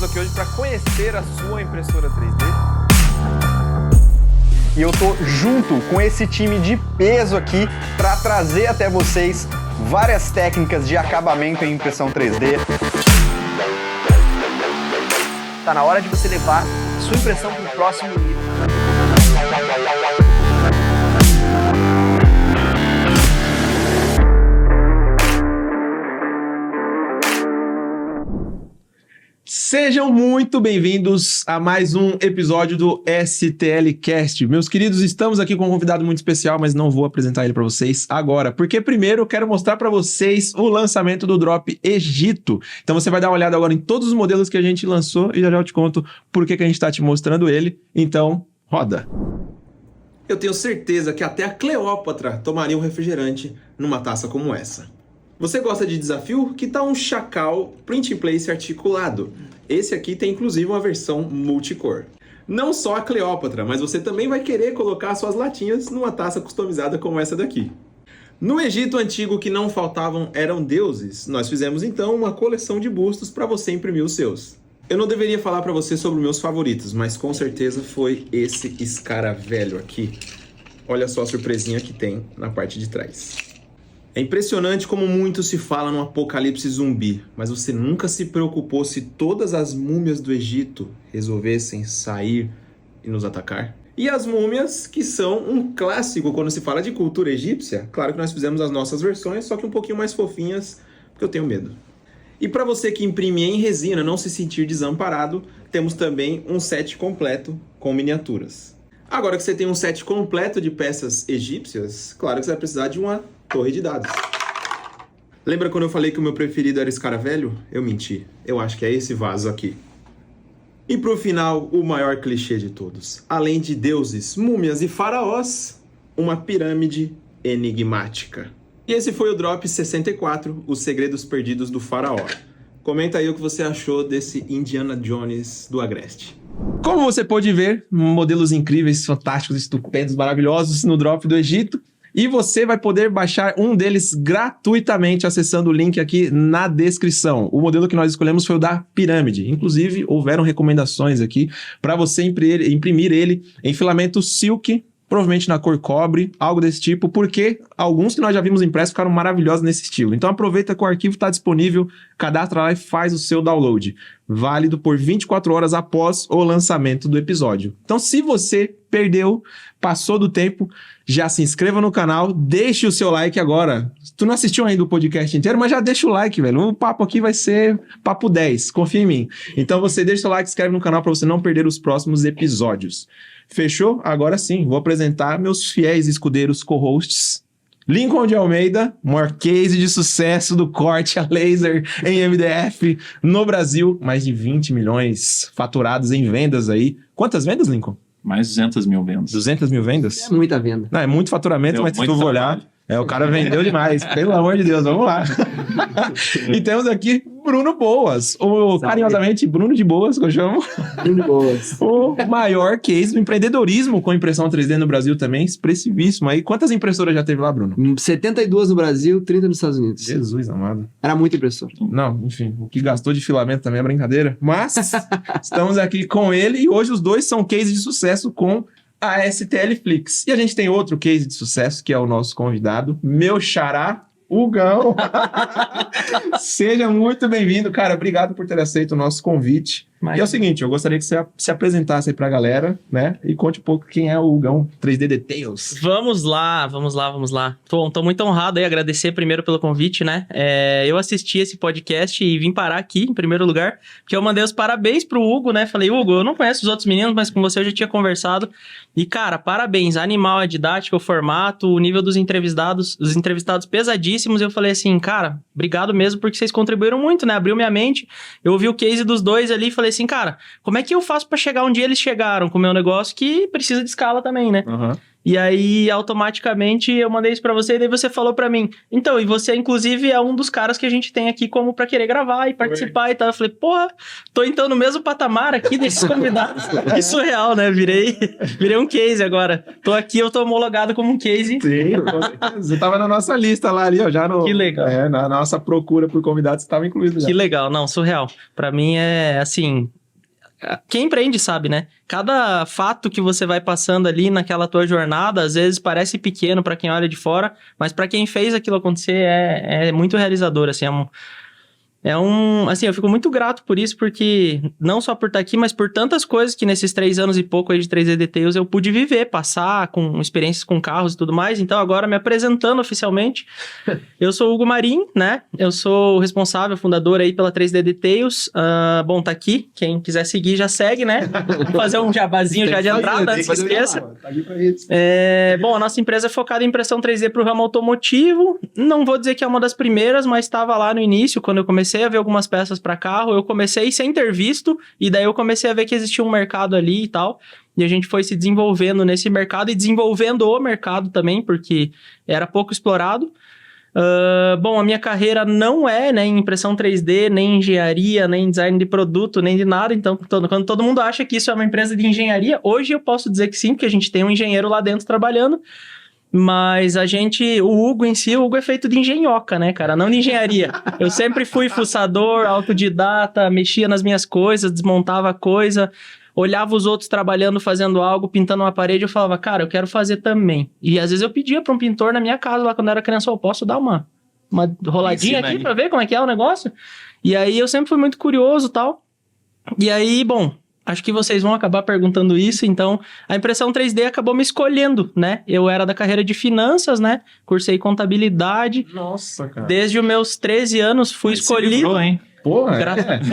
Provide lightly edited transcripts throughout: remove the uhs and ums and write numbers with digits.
estamos aqui hoje para conhecer a sua impressora 3D. E eu tô junto com esse time de peso aqui para trazer até vocês várias técnicas de acabamento em impressão 3D. Tá na hora de você levar sua impressão para o próximo nível. Sejam muito bem-vindos a mais um episódio do STL Cast. Meus queridos, estamos aqui com um convidado muito especial, mas não vou apresentar ele para vocês agora, porque primeiro eu quero mostrar para vocês o lançamento do Drop Egito. Então você vai dar uma olhada agora em todos os modelos que a gente lançou e já eu te conto por que a gente está te mostrando ele. Então, roda! Eu tenho certeza que até a Cleópatra tomaria um refrigerante numa taça como essa. Você gosta de desafio? Que tal um Chacal Print in Place articulado? Esse aqui tem inclusive uma versão multicor. Não só a Cleópatra, mas você também vai querer colocar suas latinhas numa taça customizada como essa daqui. No Egito Antigo, o que não faltavam eram deuses. Nós fizemos então uma coleção de bustos para você imprimir os seus. Eu não deveria falar para você sobre meus favoritos, mas com certeza foi esse escaravelho aqui. Olha só a surpresinha que tem na parte de trás. É impressionante como muito se fala no apocalipse zumbi, mas você nunca se preocupou se todas as múmias do Egito resolvessem sair e nos atacar? E as múmias, que são um clássico quando se fala de cultura egípcia, claro que nós fizemos as nossas versões, só que um pouquinho mais fofinhas, porque eu tenho medo. E para você que imprime em resina não se sentir desamparado, temos também um set completo com miniaturas. Agora que você tem um set completo de peças egípcias, claro que você vai precisar de uma torre de dados. Lembra quando eu falei que o meu preferido era escaravelho? Eu menti. Eu acho que é esse vaso aqui. E pro final, o maior clichê de todos. Além de deuses, múmias e faraós, uma pirâmide enigmática. E esse foi o Drop 64, Os Segredos Perdidos do Faraó. Comenta aí o que você achou desse Indiana Jones do Agreste. Como você pôde ver, modelos incríveis, fantásticos, estupendos, maravilhosos no Drop do Egito. E você vai poder baixar um deles gratuitamente acessando o link aqui na descrição. O modelo que nós escolhemos foi o da pirâmide. Inclusive, houveram recomendações aqui para você imprimir ele em filamento silk, provavelmente na cor cobre, algo desse tipo, porque alguns que nós já vimos impressos ficaram maravilhosos nesse estilo. Então aproveita que o arquivo está disponível, cadastra lá e faz o seu download. Válido por 24 horas após o lançamento do episódio. Então se você perdeu, passou do tempo, já se inscreva no canal, deixe o seu like agora. Tu não assistiu ainda o podcast inteiro, mas já deixa o like, velho. O papo aqui vai ser papo 10, confia em mim. Então você deixa o like, se inscreve no canal para você não perder os próximos episódios. Fechou? Agora sim, vou apresentar meus fiéis escudeiros co-hosts. Lincoln de Almeida, maior case de sucesso do corte a laser em MDF no Brasil. Mais de 20 milhões faturados em vendas aí. Quantas vendas, Lincoln? Mais 200 mil vendas. 200 mil vendas? É muita venda. Não, é muito faturamento, mas se tu for olhar, o cara vendeu demais. Pelo amor de Deus, vamos lá. E temos aqui Bruno Boas, ou carinhosamente Bruno de Boas, que eu chamo. Bruno de Boas. O maior case do empreendedorismo com impressão 3D no Brasil também, expressivíssimo. Aí, quantas impressoras já teve lá, Bruno? 72 no Brasil, 30 nos Estados Unidos. Jesus amado. Era muito impressor. Não, enfim, o que gastou de filamento também é brincadeira. Mas estamos aqui com ele e hoje os dois são cases de sucesso com a STL Flix. E a gente tem outro case de sucesso, que é o nosso convidado, meu xará, Hugão. Seja muito bem-vindo, cara. Obrigado por ter aceito o nosso convite. E é o seguinte, eu gostaria que você se apresentasse aí pra galera, né? E conte um pouco quem é o Hugão 3D Details. Vamos lá. Tô muito honrado aí, agradecer primeiro pelo convite, né? Eu assisti esse podcast e vim parar aqui, em primeiro lugar, porque eu mandei os parabéns pro Hugo, né? Falei, Hugo, eu não conheço os outros meninos, mas com você eu já tinha conversado. E, cara, parabéns. Animal, a didática, o formato, o nível dos entrevistados pesadíssimos. Eu falei assim, cara, obrigado mesmo, porque vocês contribuíram muito, né? Abriu minha mente. Eu ouvi o case dos dois ali e falei assim, cara, como é que eu faço pra chegar onde eles chegaram com o meu negócio que precisa de escala também, né? Uhum. E aí, automaticamente, eu mandei isso pra você, e daí você falou pra mim, então, e você, inclusive, é um dos caras que a gente tem aqui como pra querer gravar e participar e tal. Eu falei, porra, tô então no mesmo patamar aqui desses convidados. Que surreal, né? Virei um case agora. Tô aqui, eu tô homologado como um case. Sim, com certeza. Você tava na nossa lista lá ali, ó, já no... Que legal. Na nossa procura por convidados, você tava incluído já. Que legal, não, surreal. Pra mim é, assim... Quem empreende sabe, né? Cada fato que você vai passando ali naquela tua jornada, às vezes parece pequeno pra quem olha de fora, mas pra quem fez aquilo acontecer é muito realizador, assim, assim, eu fico muito grato por isso, porque não só por estar aqui, mas por tantas coisas que nesses 3 anos e pouco aí de 3D Details eu pude viver, passar com experiências com carros e tudo mais. Então agora me apresentando oficialmente, eu sou o Hugo Marim, né? Eu sou o responsável, fundador aí pela 3D Details. Bom, tá aqui, quem quiser seguir já segue, né? Vou fazer um jabazinho já de entrada, antes que esqueça. Tá aqui pra isso. Bom, a nossa empresa é focada em impressão 3D para o ramo automotivo. Não vou dizer que é uma das primeiras, mas estava lá no início, quando eu comecei a ver algumas peças para carro. Eu comecei sem ter visto, e daí eu comecei a ver que existia um mercado ali e tal. E a gente foi se desenvolvendo nesse mercado e desenvolvendo o mercado também, porque era pouco explorado. Bom, a minha carreira não é, né, em impressão 3D, nem engenharia, nem design de produto, nem de nada. Então, quando todo mundo acha que isso é uma empresa de engenharia, hoje eu posso dizer que sim, porque a gente tem um engenheiro lá dentro trabalhando. Mas o Hugo em si, o Hugo é feito de engenhoca, né, cara? Não de engenharia. Eu sempre fui fuçador, autodidata, mexia nas minhas coisas, desmontava coisa, olhava os outros trabalhando, fazendo algo, pintando uma parede, eu falava, cara, eu quero fazer também. E às vezes eu pedia para um pintor na minha casa, lá quando eu era criança, eu posso dar uma roladinha aqui pra ver como é que é o negócio? E aí eu sempre fui muito curioso e tal. E aí, bom... Acho que vocês vão acabar perguntando isso, então a impressão 3D acabou me escolhendo, né? Eu era da carreira de finanças, né? Cursei contabilidade. Nossa, cara. Desde os meus 13 anos fui escolhido. Livrou, hein? Porra,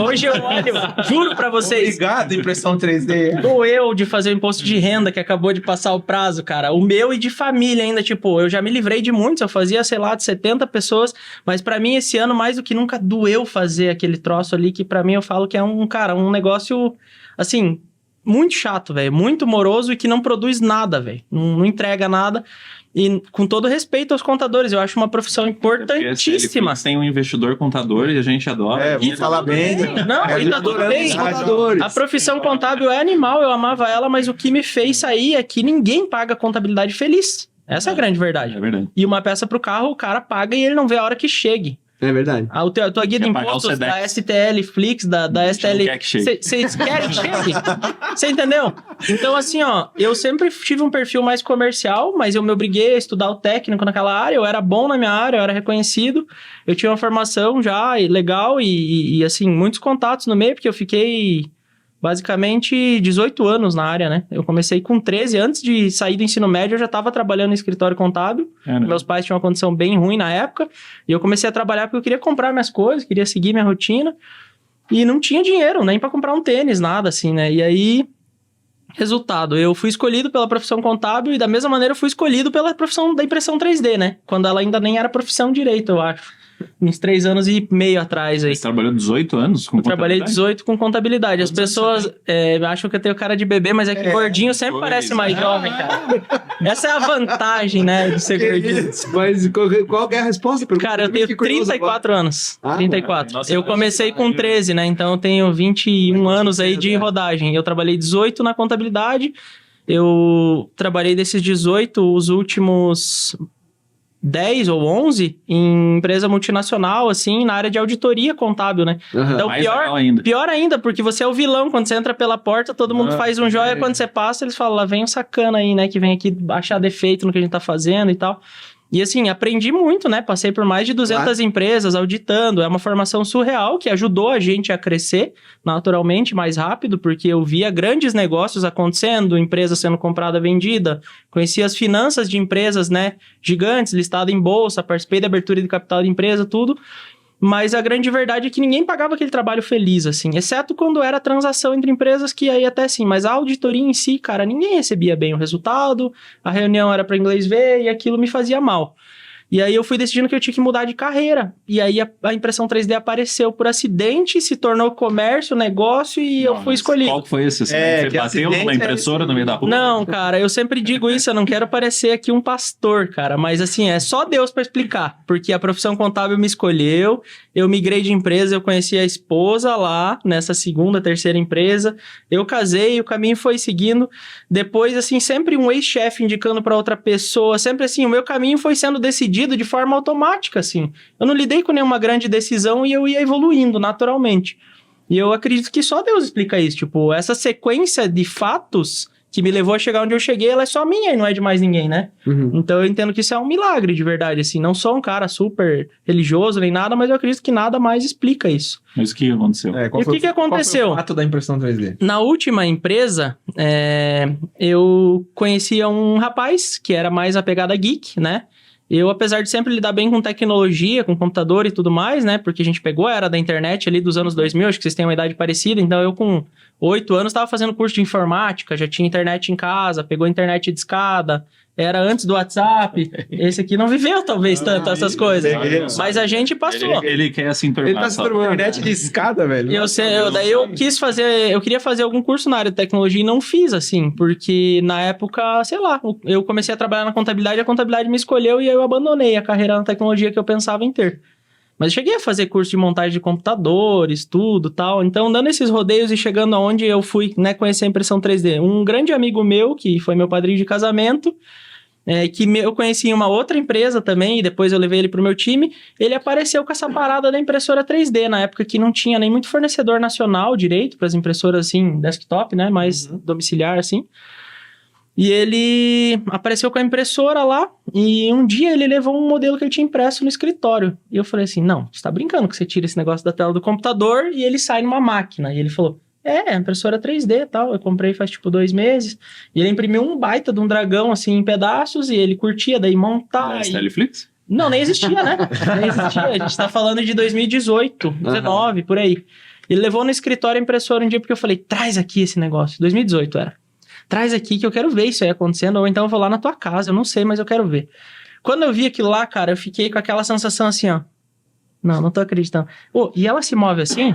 Hoje eu olho, juro pra vocês. Obrigado, impressão 3D. Doeu de fazer o imposto de renda que acabou de passar o prazo, cara. O meu e de família ainda, tipo, eu já me livrei de muitos, eu fazia, sei lá, de 70 pessoas, mas pra mim esse ano mais do que nunca doeu fazer aquele troço ali, que pra mim eu falo que é um negócio, assim, muito chato, velho, muito moroso e que não produz nada, velho, não entrega nada. E com todo respeito aos contadores, eu acho uma profissão importantíssima. Tem um investidor contador e a gente adora. Vamos falar bem. Não, e tá tudo bem. A profissão contábil é animal, eu amava ela, mas o que me fez sair é que ninguém paga contabilidade feliz. Essa é a grande verdade. É verdade. E uma peça pro carro, o cara paga e ele não vê a hora que chegue. É verdade. A tua guia de impostos da STL Flix, da STL... Vocês querem que chegue? Você entendeu? Então, assim, ó, eu sempre tive um perfil mais comercial, mas eu me obriguei a estudar o técnico naquela área, eu era bom na minha área, eu era reconhecido, eu tinha uma formação já legal e assim, muitos contatos no meio, porque eu fiquei... basicamente 18 anos na área, né? Eu comecei com 13, antes de sair do ensino médio, eu já estava trabalhando em escritório contábil. Meus pais tinham uma condição bem ruim na época, e eu comecei a trabalhar porque eu queria comprar minhas coisas, queria seguir minha rotina, e não tinha dinheiro, nem para comprar um tênis, nada assim, né? E aí, resultado, eu fui escolhido pela profissão contábil, e da mesma maneira eu fui escolhido pela profissão da impressão 3D, né? Quando ela ainda nem era profissão direito, eu acho. Uns 3 anos e meio atrás aí. Você trabalhou 18 anos com contabilidade? Trabalhei 18 com contabilidade. As pessoas acham que eu tenho cara de bebê, mas é que gordinho sempre parece mais jovem, cara. Essa é a vantagem, né, de ser gordinho. Mas qual é a resposta? Cara, eu tenho 34 anos. 34. Nossa, eu comecei com 13, né? Então eu tenho 21 anos aí de rodagem. Eu trabalhei 18 na contabilidade. Eu trabalhei desses 18, os últimos 10 ou 11 em empresa multinacional, assim, na área de auditoria contábil, né? Uhum. Então, pior ainda, porque você é o vilão. Quando você entra pela porta, todo mundo faz um joia. Quando você passa, eles falam, lá vem um sacana aí, né? Que vem aqui achar defeito no que a gente tá fazendo e tal. E assim, aprendi muito, né? Passei por mais de 200 empresas auditando. É uma formação surreal que ajudou a gente a crescer naturalmente mais rápido, porque eu via grandes negócios acontecendo, empresa sendo comprada, vendida. Conhecia as finanças de empresas, né? Gigantes, listado em bolsa, participei da abertura de capital de empresa, tudo. Mas a grande verdade é que ninguém pagava aquele trabalho feliz, assim. Exceto quando era transação entre empresas, que aí até sim. Mas a auditoria em si, cara, ninguém recebia bem o resultado. A reunião era para inglês ver e aquilo me fazia mal. E aí eu fui decidindo que eu tinha que mudar de carreira. E aí a impressão 3D apareceu por acidente, se tornou comércio, negócio e eu fui escolhido. Qual foi esse? É, Você que bateu acidente numa impressora no meio da rua? Não, cara, eu sempre digo isso, eu não quero parecer aqui um pastor, cara, mas assim, é só Deus pra explicar, porque a profissão contábil me escolheu, eu migrei de empresa, eu conheci a esposa lá, nessa segunda, terceira empresa, eu casei, o caminho foi seguindo, depois, assim, sempre um ex-chefe indicando pra outra pessoa, sempre assim, o meu caminho foi sendo decidido de forma automática, assim, eu não lidei com nenhuma grande decisão e eu ia evoluindo naturalmente, e eu acredito que só Deus explica isso, tipo, essa sequência de fatos que me levou a chegar onde eu cheguei, ela é só minha e não é de mais ninguém, né? Então eu entendo que isso é um milagre de verdade, assim, não sou um cara super religioso nem nada, mas eu acredito que nada mais explica isso. Mas o que aconteceu? E o que aconteceu? Qual foi o fato da impressão 3D? Na última empresa, eu conhecia um rapaz que era mais a pegada geek, né? Eu, apesar de sempre lidar bem com tecnologia, com computador e tudo mais, né? Porque a gente pegou a era da internet ali dos anos 2000, acho que vocês têm uma idade parecida. Então, eu com 8 anos estava fazendo curso de informática, já tinha internet em casa, pegou internet de escada, era antes do WhatsApp. Esse aqui não viveu, talvez, tanto essas coisas. Mas a gente passou. Ele quer se enturmar. Ele tá se turmando. Internet de escada, velho. Daí eu quis fazer, eu queria fazer algum curso na área de tecnologia e não fiz, assim, porque na época, sei lá, eu comecei a trabalhar na contabilidade, a contabilidade me escolheu e aí eu abandonei a carreira na tecnologia que eu pensava em ter. Mas eu cheguei a fazer curso de montagem de computadores, tudo tal. Então, dando esses rodeios e chegando aonde eu fui, né, conhecer a impressão 3D. Um grande amigo meu, que foi meu padrinho de casamento, eu conheci em uma outra empresa também, e depois eu levei ele pro meu time, ele apareceu com essa parada da impressora 3D, na época que não tinha nem muito fornecedor nacional direito para as impressoras, assim, desktop, né, mais domiciliar, assim. E ele apareceu com a impressora lá, e um dia ele levou um modelo que ele tinha impresso no escritório. E eu falei assim, não, você tá brincando que você tira esse negócio da tela do computador e ele sai numa máquina. E ele falou, impressora 3D e tal. Eu comprei faz tipo 2 meses. E ele imprimiu um baita de um dragão, assim, em pedaços, e ele curtia daí montar. Teleflix? Não, nem existia, né? Nem existia. A gente tá falando de 2018, 19, por aí. Ele levou no escritório a impressora um dia, porque eu falei, traz aqui esse negócio. 2018 era. Traz aqui que eu quero ver isso aí acontecendo, ou então eu vou lá na tua casa, eu não sei, mas eu quero ver. Quando eu vi aquilo lá, cara, eu fiquei com aquela sensação assim, ó. Não tô acreditando. E ela se move assim?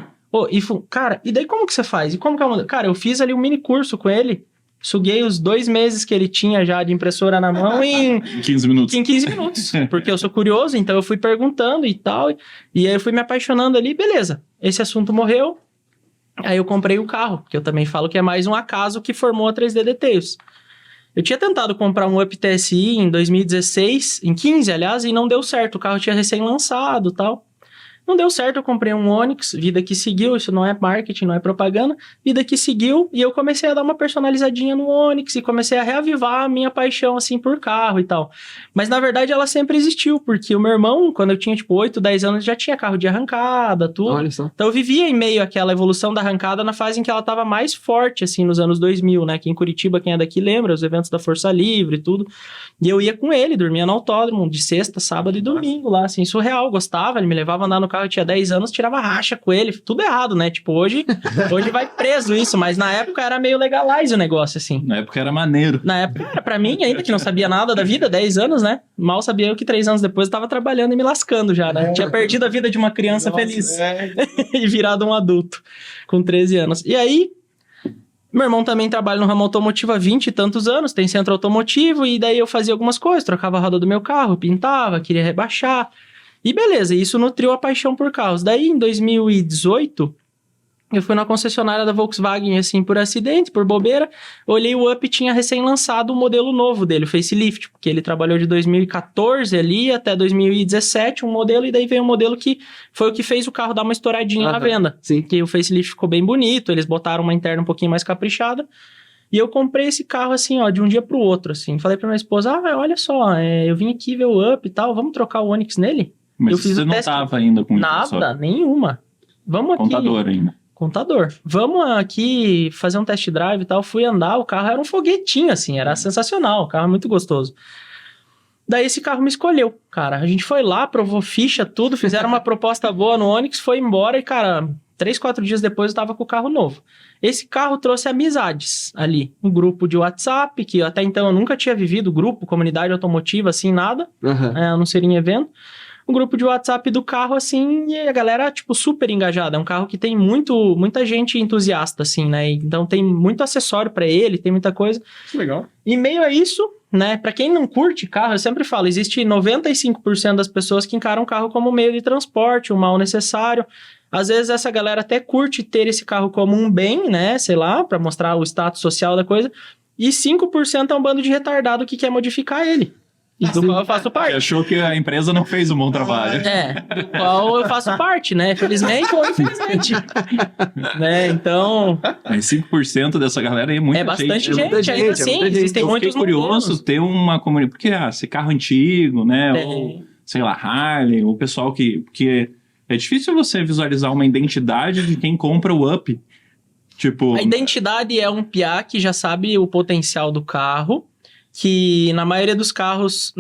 Cara, e daí como que você faz? E como que eu... Cara, eu fiz ali um mini curso com ele, suguei os 2 meses que ele tinha já de impressora na mão em 15 minutos. Em 15 minutos, porque eu sou curioso, então eu fui perguntando e tal, e aí eu fui me apaixonando ali, beleza. Esse assunto morreu. Aí eu comprei o carro, que eu também falo que é mais um acaso que formou a 3D Details. Eu tinha tentado comprar um Up TSI em 2016, em 15, aliás, e não deu certo. O carro tinha recém-lançado e tal. Não deu certo, eu comprei um Onix, vida que seguiu, isso não é marketing, não é propaganda, vida que seguiu, e eu comecei a dar uma personalizadinha no Onix e comecei a reavivar a minha paixão, assim, por carro e tal. Mas, na verdade, ela sempre existiu, porque o meu irmão, quando eu tinha, tipo, 8, 10 anos, já tinha carro de arrancada, tudo. Olha só. Então, eu vivia em meio àquela evolução da arrancada na fase em que ela estava mais forte, assim, nos anos 2000, né? Aqui em Curitiba, quem é daqui lembra, os eventos da Força Livre e tudo. E eu ia com ele, dormia no autódromo, de sexta, sábado e domingo lá, assim, surreal, gostava, ele me levava a andar no carro, eu tinha 10 anos, tirava racha com ele, tudo errado, né? Tipo, hoje vai preso isso, mas na época era meio legalize o negócio, assim. Na época era maneiro. Na época era pra mim, ainda que não sabia nada da vida, 10 anos, né? Mal sabia eu que 3 anos depois eu tava trabalhando e me lascando já, né? Tinha perdido a vida de uma criança feliz e virado um adulto com 13 anos. E aí, meu irmão também trabalha no ramo automotivo há 20 e tantos anos, tem centro automotivo, e daí eu fazia algumas coisas, trocava a roda do meu carro, pintava, queria rebaixar. E beleza, isso nutriu a paixão por carros. Daí, em 2018, eu fui na concessionária da Volkswagen, assim, por acidente, por bobeira. Olhei o Up e tinha recém-lançado o modelo novo dele, o facelift, porque ele trabalhou de 2014 ali até 2017, um modelo, e daí veio um modelo que foi o que fez o carro dar uma estouradinha na venda. Sim. Que o facelift ficou bem bonito, eles botaram uma interna um pouquinho mais caprichada. E eu comprei esse carro, assim, ó, de um dia pro outro, assim. Falei pra minha esposa, olha só, eu vim aqui ver o Up e tal, vamos trocar o Onix nele? Mas eu fiz você o não teste. Tava ainda com Nada, nenhuma. Vamos aqui. Contador ainda. Contador. Vamos aqui fazer um test drive e tal. Fui andar, o carro era um foguetinho, assim, era sensacional, o carro é muito gostoso. Daí esse carro me escolheu, cara. A gente foi lá, provou ficha, tudo, fizeram uma proposta boa no Onix, foi embora e, cara, 3, 4 dias depois eu tava com o carro novo. Esse carro trouxe amizades ali. Um grupo de WhatsApp, que até então eu nunca tinha vivido, grupo, comunidade automotiva, assim, nada. Eu não seria em evento. Um grupo de WhatsApp do carro, assim, e a galera, tipo, super engajada. É um carro que tem muita gente entusiasta, assim, né? Então tem muito acessório pra ele, tem muita coisa. Legal. E meio a isso, né? Pra quem não curte carro, eu sempre falo, existe 95% das pessoas que encaram o carro como meio de transporte, um mal necessário. Às vezes essa galera até curte ter esse carro como um bem, né? Sei lá, pra mostrar o status social da coisa. E 5% é um bando de retardado que quer modificar ele. E do qual eu faço parte. Achou que a empresa não fez um bom trabalho. Do qual eu faço parte, né? Felizmente ou infelizmente. Né? Então... Mas 5% dessa galera aí é muita bastante gente. gente, ainda assim. Existem Eu muitos fiquei curioso modelos. ter uma comunidade. Porque, esse carro antigo, né? Ou, sei lá, Harley, o pessoal que é difícil você visualizar uma identidade de quem compra o Up. Tipo... A identidade é um piá que já sabe o potencial do carro, que na maioria dos casos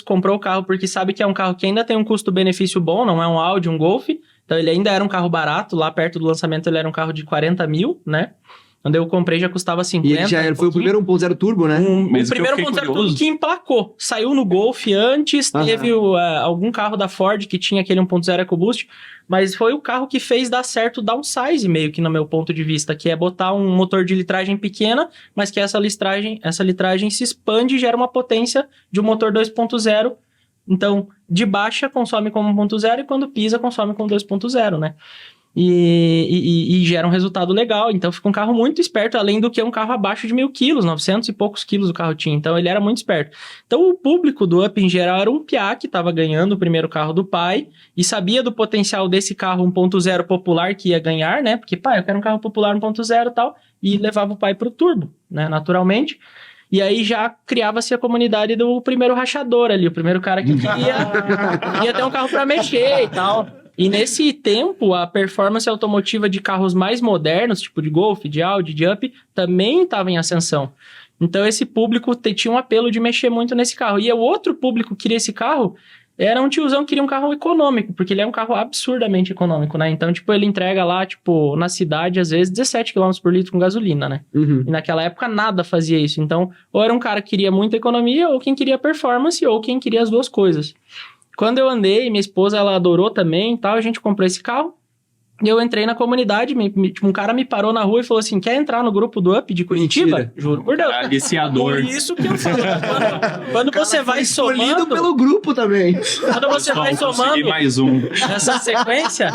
comprou o carro porque sabe que é um carro que ainda tem um custo-benefício bom, não é um Audi, um Golf. Então ele ainda era um carro barato, lá perto do lançamento ele era um carro de 40 mil, né? Quando eu comprei já custava 50. E ele já foi o primeiro 1.0 turbo, né? Mas o primeiro 1.0 turbo que emplacou. Saiu no Golf antes, teve algum carro da Ford que tinha aquele 1.0 EcoBoost, mas foi o carro que fez dar certo o downsize, meio que no meu ponto de vista, que é botar um motor de litragem pequena, mas que essa litragem se expande e gera uma potência de um motor 2.0. Então, de baixa consome como 1.0 e quando pisa consome como 2.0, né? E gera um resultado legal. Então fica um carro muito esperto, além do que um carro abaixo de 1.000 quilos, 900 e poucos quilos o carro tinha. Então ele era muito esperto. Então o público do Up em geral era um piá que estava ganhando o primeiro carro do pai e sabia do potencial desse carro 1.0 popular que ia ganhar, né? Porque, pai, eu quero um carro popular 1.0 e tal, e levava o pai pro turbo, né? Naturalmente. E aí já criava-se a comunidade do primeiro rachador ali, o primeiro cara que ia ter um carro para mexer e tal. E nesse tempo, a performance automotiva de carros mais modernos, tipo de Golf, de Audi, de Up, também estava em ascensão. Então esse público tinha um apelo de mexer muito nesse carro. E o outro público que queria esse carro era um tiozão que queria um carro econômico, porque ele é um carro absurdamente econômico, né? Então, tipo, ele entrega lá, tipo, na cidade, às vezes, 17 km por litro com gasolina, né? E naquela época nada fazia isso. Então, ou era um cara que queria muita economia, ou quem queria performance, ou quem queria as duas coisas. Quando eu andei, minha esposa, ela adorou também e tal, a gente comprou esse carro. E eu entrei na comunidade, tipo, um cara me parou na rua e falou assim, quer entrar no grupo do Up de Curitiba? Mentira. Juro por Deus. Aliciador. Por isso que eu falo. Quando você vai Escolhido somando... pelo grupo também. Quando você vai Consegui somando mais um. essa sequência...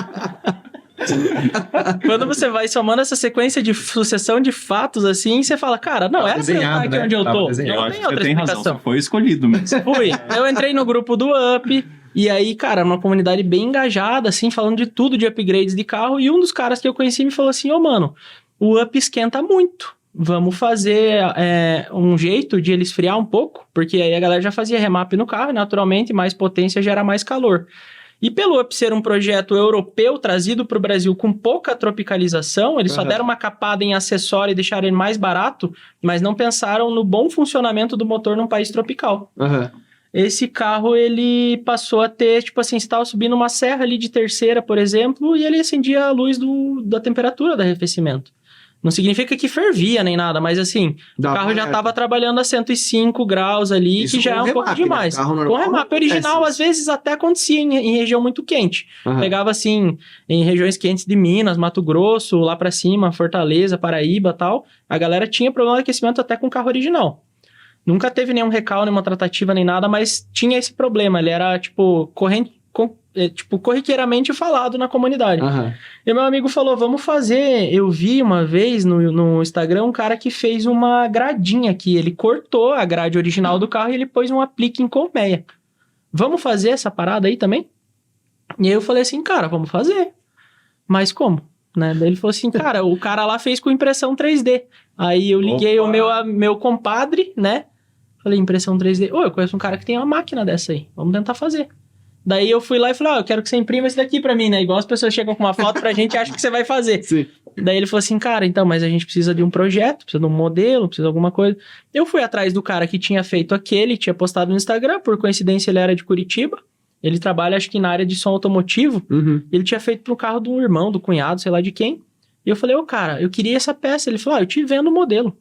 Quando você vai somando essa sequência de sucessão de fatos assim, você fala, cara, não, essa é aqui onde eu tô. Eu Não acho tem que outra você tem razão, explicação. você foi escolhido mesmo. Fui. Eu entrei no grupo do Up, e aí, cara, uma comunidade bem engajada, assim, falando de tudo, de upgrades de carro, e um dos caras que eu conheci me falou assim, mano, o Up esquenta muito. Vamos fazer um jeito de ele esfriar um pouco, porque aí a galera já fazia remap no carro, e naturalmente mais potência gera mais calor. E pelo Up ser um projeto europeu trazido para o Brasil com pouca tropicalização, eles só deram uma capada em acessório e deixaram ele mais barato, mas não pensaram no bom funcionamento do motor num país tropical. Esse carro, ele passou a ter, tipo assim, você estava subindo uma serra ali de terceira, por exemplo, e ele acendia a luz da temperatura do arrefecimento. Não significa que fervia nem nada, mas assim, o carro já estava trabalhando a 105 graus ali, isso que já é um pouco demais. Né? Com o remap original, às vezes até acontecia em região muito quente. Pegava assim, em regiões quentes de Minas, Mato Grosso, lá pra cima, Fortaleza, Paraíba e tal, a galera tinha problema de aquecimento até com o carro original. Nunca teve nenhum recal, nenhuma tratativa, nem nada, mas tinha esse problema. Ele era, tipo, corriqueiramente falado na comunidade. E meu amigo falou, vamos fazer... Eu vi uma vez no Instagram um cara que fez uma gradinha aqui. Ele cortou a grade original do carro e ele pôs um aplique em colmeia. Vamos fazer essa parada aí também? E aí eu falei assim, cara, vamos fazer. Mas como? Né? Daí ele falou assim, cara, o cara lá fez com impressão 3D. Aí eu liguei o meu compadre, né? Falei, impressão 3D. Eu conheço um cara que tem uma máquina dessa aí. Vamos tentar fazer. Daí eu fui lá e falei, eu quero que você imprima esse daqui pra mim, né? Igual as pessoas chegam com uma foto pra gente e acham que você vai fazer. Sim. Daí ele falou assim, cara, então, mas a gente precisa de um projeto, precisa de um modelo, precisa de alguma coisa. Eu fui atrás do cara que tinha feito aquele, tinha postado no Instagram, por coincidência ele era de Curitiba. Ele trabalha, acho que na área de som automotivo. Uhum. Ele tinha feito pro carro do irmão, do cunhado, sei lá de quem. E eu falei, cara, eu queria essa peça. Ele falou, eu te vendo o modelo.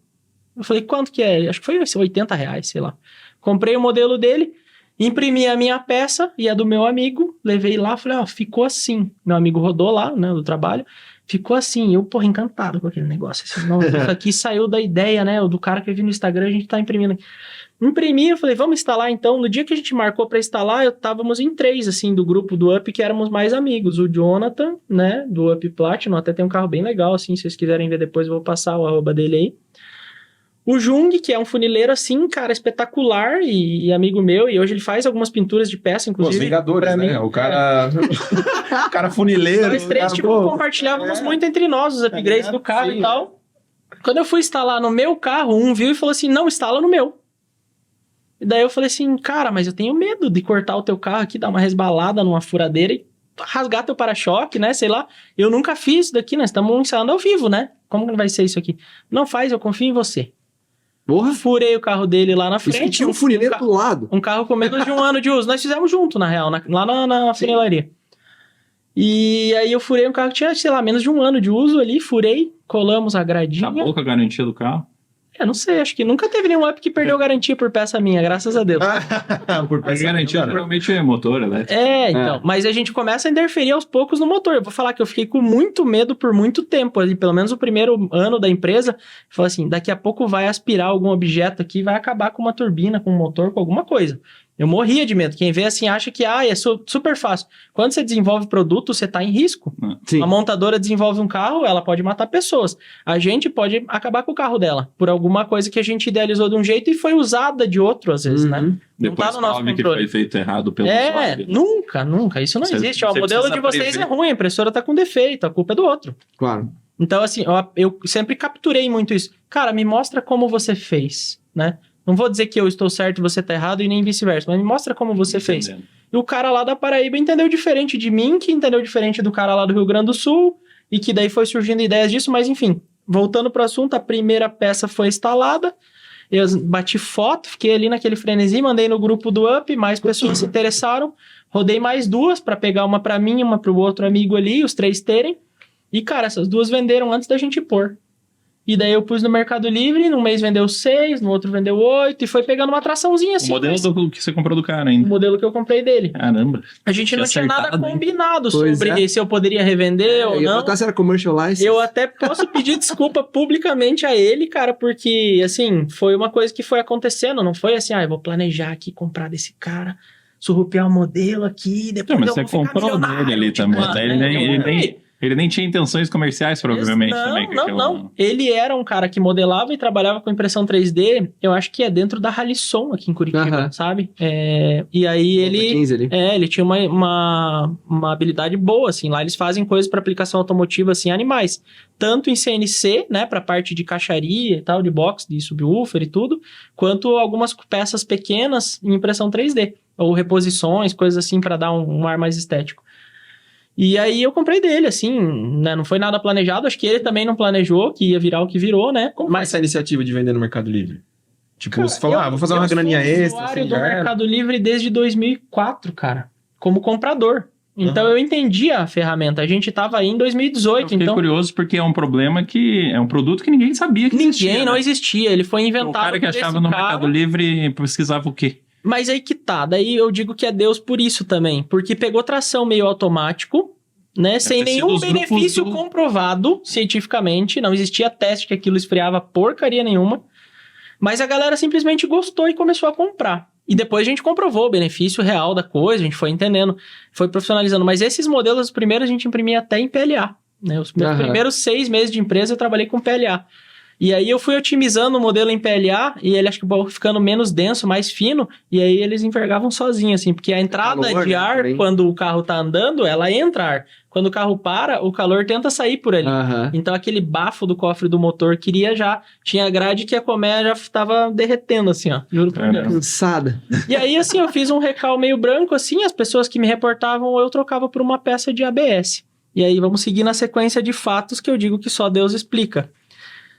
Eu falei, quanto que é? Acho que foi R$80, sei lá. Comprei o modelo dele, imprimi a minha peça e a do meu amigo, levei lá, falei, ficou assim. Meu amigo rodou lá, né, do trabalho, ficou assim. Eu, encantado com aquele negócio. Assim, não, isso aqui saiu da ideia, né, do cara que eu vi no Instagram, a gente tá imprimindo aqui. Imprimi, eu falei, vamos instalar então. No dia que a gente marcou pra instalar, estávamos em 3, assim, do grupo do Up, que éramos mais amigos. O Jonathan, né, do Up Platinum, até tem um carro bem legal, assim, se vocês quiserem ver depois, eu vou passar o arroba dele aí. O Jung, que é um funileiro, assim, cara, espetacular e amigo meu, e hoje ele faz algumas pinturas de peça, inclusive. Os Vingadores, pra né? mim. O cara... o cara funileiro. Nós três, compartilhávamos muito entre nós os upgrades do carro sim. e tal. Quando eu fui instalar no meu carro, um viu e falou assim, não, instala no meu. E daí eu falei assim, cara, mas eu tenho medo de cortar o teu carro aqui, dar uma resbalada numa furadeira e rasgar teu para-choque, né, sei lá. Eu nunca fiz isso daqui, nós estamos ensaiando ao vivo, né? Como que vai ser isso aqui? Não faz, eu confio em você. Porra, Furei o carro dele lá na isso que frente. tinha um funileiro do lado. Um carro com menos de 1 ano de uso. Nós fizemos junto, na real, lá na funilaria. E aí eu furei um carro que tinha, sei lá, menos de 1 ano de uso ali, furei, colamos a gradinha. Acabou com a garantia do carro? Não sei, acho que nunca teve nenhum Up que perdeu garantia por peça minha, graças a Deus. Por A peça garantia cara. provavelmente é motor elétrico. Então, mas a gente começa a interferir aos poucos no motor. Eu vou falar que eu fiquei com muito medo por muito tempo, ali, pelo menos o primeiro ano da empresa. Falei assim, daqui a pouco vai aspirar algum objeto aqui, vai acabar com uma turbina, com um motor, com alguma coisa. Eu morria de medo. Quem vê assim acha que é super fácil. Quando você desenvolve produto, você está em risco. Sim. A montadora desenvolve um carro, ela pode matar pessoas. A gente pode acabar com o carro dela por alguma coisa que a gente idealizou de um jeito e foi usada de outro, às vezes, né? Não Depois tá no nosso sabe que controle. foi feito errado pelo usuário. Nunca. Isso não Você- existe. Ó, o você modelo precisa de vocês prever. é ruim, a impressora tá com defeito, a culpa é do outro. Claro. Então, assim, eu sempre capturei muito isso. Cara, me mostra como você fez, né? Não vou dizer que eu estou certo e você tá errado e nem vice-versa, mas me mostra como você fez. Entendendo. E o cara lá da Paraíba entendeu diferente de mim, que entendeu diferente do cara lá do Rio Grande do Sul, e que daí foi surgindo ideias disso, mas enfim, voltando pro assunto, a primeira peça foi instalada, eu bati foto, fiquei ali naquele frenesi, mandei no grupo do Up, mais pessoas se interessaram, rodei mais 2 para pegar uma para mim, uma pro outro amigo ali, os 3 terem, e cara, essas 2 venderam antes da gente pôr. E daí eu pus no Mercado Livre, num mês vendeu 6, no outro vendeu 8, e foi pegando uma atraçãozinha assim. O modelo mas- que você comprou do cara o ainda. modelo que eu comprei dele. Caramba. A gente não tinha nada acertado, hein? combinado Pois sobre é. se eu poderia revender ou Eu ia não. perguntar se era commercial license. Eu até posso pedir desculpa publicamente a ele, cara, porque, assim, foi uma coisa que foi acontecendo. Não foi assim, eu vou planejar aqui, comprar desse cara, surrupiar o modelo aqui, depois Não, mas eu você vou ficar comprou milionário, dele ali tipo, também. Daí ele nem tinha intenções comerciais, provavelmente, também. com aquela- Não. Ele era um cara que modelava e trabalhava com impressão 3D, eu acho que é dentro da Halisson aqui em Curitiba, Aham. sabe? E aí ele... 15 ali. ele tinha uma habilidade boa, assim. Lá eles fazem coisas para aplicação automotiva, assim, animais. Tanto em CNC, né, para parte de caixaria e tal, de box, de subwoofer e tudo, quanto algumas peças pequenas em impressão 3D. Ou reposições, coisas assim, para dar um ar mais estético. E aí eu comprei dele, assim, né, não foi nada planejado. Acho que ele também não planejou que ia virar o que virou, né? Como foi essa iniciativa de vender no Mercado Livre? Tipo, Cara, você falou, vou fazer uma graninha extra, Eu sou assim, usuário já do era. Mercado Livre desde 2004, cara, como comprador. Então eu entendi a ferramenta. A gente tava aí em Eu 2018, fiquei então curioso porque é um problema que é um produto que ninguém sabia que existia. ninguém não né? existia. Ele foi inventado O cara que por achava esse no cara. Mercado Livre pesquisava o quê? Mas aí que tá. Daí eu digo que é Deus por isso também. Porque pegou tração meio automático, né? Sem ter sido nenhum os grupos benefício do- comprovado cientificamente. Não existia teste que aquilo esfriava porcaria nenhuma. Mas a galera simplesmente gostou e começou a comprar. E depois a gente comprovou o benefício real da coisa, a gente foi entendendo, foi profissionalizando. Mas esses modelos, os primeiros, a gente imprimia até em PLA. Né? Os meus Aham. primeiros 6 meses de empresa eu trabalhei com PLA. E aí eu fui otimizando o modelo em PLA e ele acho que foi ficando menos denso, mais fino, e aí eles envergavam sozinhos, assim, porque a entrada calor, de né, ar, também. quando o carro tá andando, ela entra ar. Quando o carro para, o calor tenta sair por ali. Aham. Então aquele bafo do cofre do motor tinha grade que a colmeia já tava derretendo, assim, ó. Juro por Caramba. Deus. Cansada. E aí, assim, eu fiz um recal meio branco, assim, as pessoas que me reportavam, eu trocava por uma peça de ABS. E aí, vamos seguir na sequência de fatos que eu digo que só Deus explica.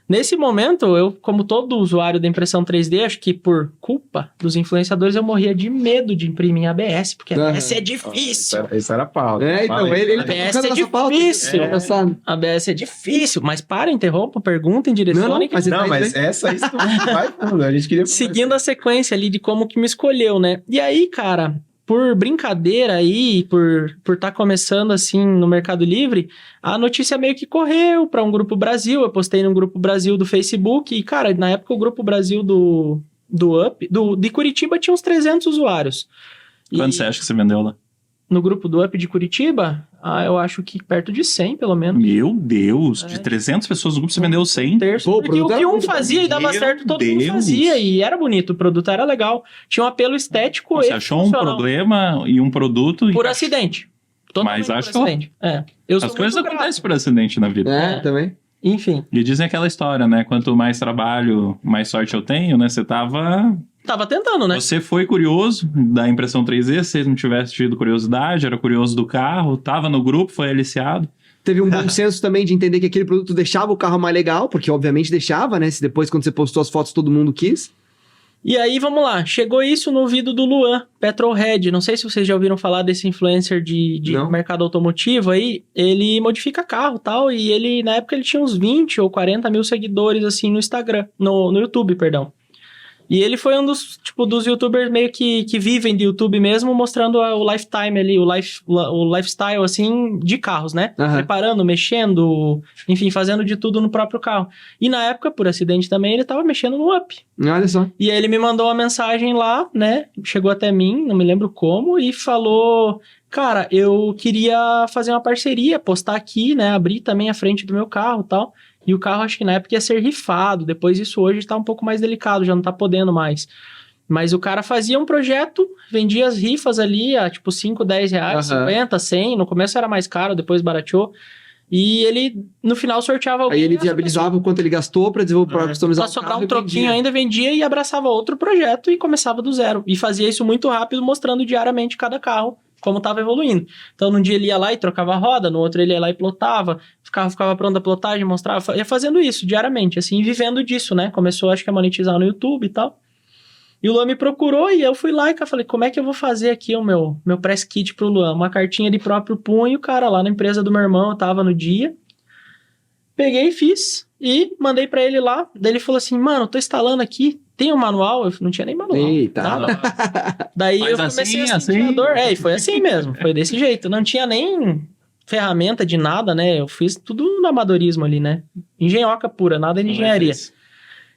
Nesse momento, eu, como todo usuário da impressão 3D, acho que por culpa dos influenciadores, eu morria de medo de imprimir em ABS, porque ABS é difícil. Isso era pau. Então, ele tá ABS tocando é nessa pauta. difícil. É engraçado. ABS é difícil, mas para, interrompa, perguntem, direcionem. Mas Não, mas essa aí tu vai fundo. A gente queria... Seguindo a sequência ali de como que me escolheu, né? E aí, cara, por brincadeira aí, por estar começando assim no Mercado Livre, a notícia meio que correu para um Grupo Brasil. Eu postei no Grupo Brasil do Facebook e, cara, na época o Grupo Brasil do Up, de Curitiba tinha uns 300 usuários. Quanto E você acha que você vendeu lá? no grupo do Up de Curitiba, eu acho que perto de 100, pelo menos. Meu Deus, de 300 pessoas no grupo você vendeu 100? Terço, Pô, o porque o produto que era um muito fazia e dava Meu certo, todo mundo Deus. fazia. E era bonito, o produto era legal. Tinha um apelo estético Você e achou um funcional. problema e um produto... Por acidente. Totalmente Mas por achou. acidente. É. Eu sou As coisas muito grato. acontecem por acidente na vida. É, também. Enfim, E dizem aquela história, né? Quanto mais trabalho, mais sorte eu tenho, né? Você tava tentando, né? Você foi curioso da impressão 3D, se você não tivesse tido curiosidade, era curioso do carro, tava no grupo, foi aliciado. Teve um bom senso também de entender que aquele produto deixava o carro mais legal, porque obviamente deixava, né? Se depois, quando você postou as fotos, todo mundo quis. E aí, vamos lá. Chegou isso no ouvido do Luan, Petrolhead. Não sei se vocês já ouviram falar desse influencer de Não. mercado automotivo aí. Ele modifica carro e tal. E ele, na época, ele tinha uns 20 ou 40 mil seguidores, assim, no Instagram. No YouTube, perdão. E ele foi um dos youtubers meio que vivem de YouTube mesmo, mostrando o lifetime ali, o lifestyle, assim, de carros, né? Aham. Preparando, mexendo, enfim, fazendo de tudo no próprio carro. E na época, por acidente também, ele tava mexendo no Up. Olha só. E aí ele me mandou uma mensagem lá, né? Chegou até mim, não me lembro como, e falou: cara, eu queria fazer uma parceria, postar aqui, né? Abrir também a frente do meu carro e tal. E o carro, acho que na época ia ser rifado. Depois isso hoje tá um pouco mais delicado, já não tá podendo mais. Mas o cara fazia um projeto, vendia as rifas ali a tipo 5, 10 reais, Aham. 50, 100. No começo era mais caro, depois barateou. E ele, no final, sorteava alguém. Aí ele e essa viabilizava o quanto ele gastou pra desenvolver, pra customizar Pra o sobrar carro um e troquinho vendia. ainda, vendia e abraçava outro projeto e começava do zero. E fazia isso muito rápido, mostrando diariamente cada carro, como estava evoluindo. Então, num dia ele ia lá e trocava a roda, no outro ele ia lá e plotava, o carro ficava pronto a plotagem, mostrava, ia fazendo isso diariamente, assim, vivendo disso, né? Começou, acho que, a monetizar no YouTube e tal. E o Luan me procurou e eu fui lá e falei, como é que eu vou fazer aqui o meu press kit pro Luan? Uma cartinha de próprio punho, cara, lá na empresa do meu irmão, eu tava no dia. Peguei e fiz e mandei pra ele lá. Daí ele falou assim, mano, tô instalando aqui, tem um manual? Eu não tinha nem manual. Eita. Nada. Daí Mas eu comecei assim, a sentir a dor. E foi assim mesmo, foi desse jeito. Não tinha nem ferramenta de nada, né? Eu fiz tudo no amadorismo ali, né? Engenhoca pura, nada de engenharia.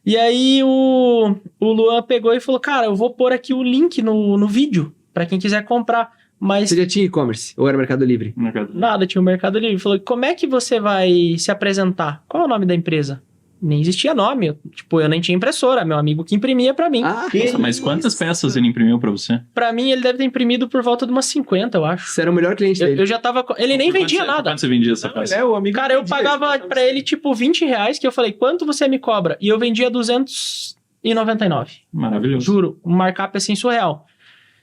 E aí o Luan pegou e falou, cara, eu vou pôr aqui o link no vídeo, pra quem quiser comprar. Mas Você já tinha e-commerce? Ou era Mercado Livre? nada, tinha o Mercado Livre. Falou, como é que você vai se apresentar? Qual é o nome da empresa? Nem existia nome. Eu nem tinha impressora. Meu amigo que imprimia pra mim. Ah, Nossa, mas quantas peças ele imprimiu pra você? Pra mim, ele deve ter imprimido por volta de umas 50, eu acho. você era o melhor cliente dele. Eu já tava... Ele nem vendia nada. Quanto você vendia essa peça? É, o amigo Cara, eu vendia, pagava então, pra ele, tipo, 20 reais, que eu falei, quanto você me cobra? E eu vendia 299. Maravilhoso. Juro, um markup assim surreal.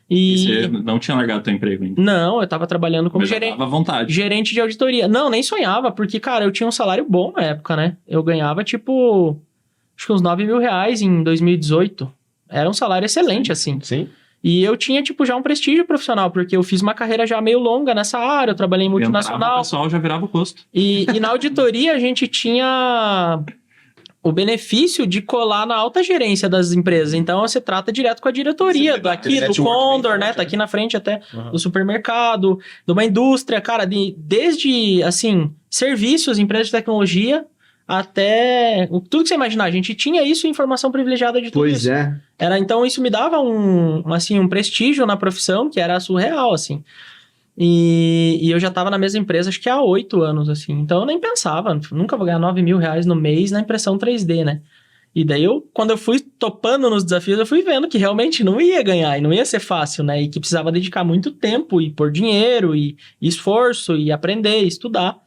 E você não tinha largado teu emprego ainda? Não, eu tava trabalhando como Mas já gerente. tava à vontade. Gerente de auditoria. Não, nem sonhava, porque, cara, eu tinha um salário bom na época, né? Eu ganhava, tipo, acho que uns 9 mil reais em 2018. Era um salário excelente, assim. Sim. E eu tinha, tipo, já um prestígio profissional, porque eu fiz uma carreira já meio longa nessa área, eu trabalhei em Entrava, multinacional. o pessoal já virava o rosto. E na auditoria a gente tinha o benefício de colar na alta gerência das empresas. Então, você trata direto com a diretoria Você dá daqui, aquele do network Condor, bem né? forte, Tá aqui na frente até Uhum. do supermercado, de uma indústria, cara, desde, assim, serviços, empresas de tecnologia, até tudo que você imaginar. A gente tinha isso em informação privilegiada de tudo Pois isso. é. Então, isso me dava um prestígio na profissão que era surreal, assim. E eu já tava na mesma empresa, acho que há 8 anos, assim. Então, eu nem pensava, nunca vou ganhar 9 mil reais no mês na impressão 3D, né? E daí, quando eu fui topando nos desafios, eu fui vendo que realmente não ia ganhar e não ia ser fácil, né? E que precisava dedicar muito tempo e pôr dinheiro e esforço e aprender, e estudar.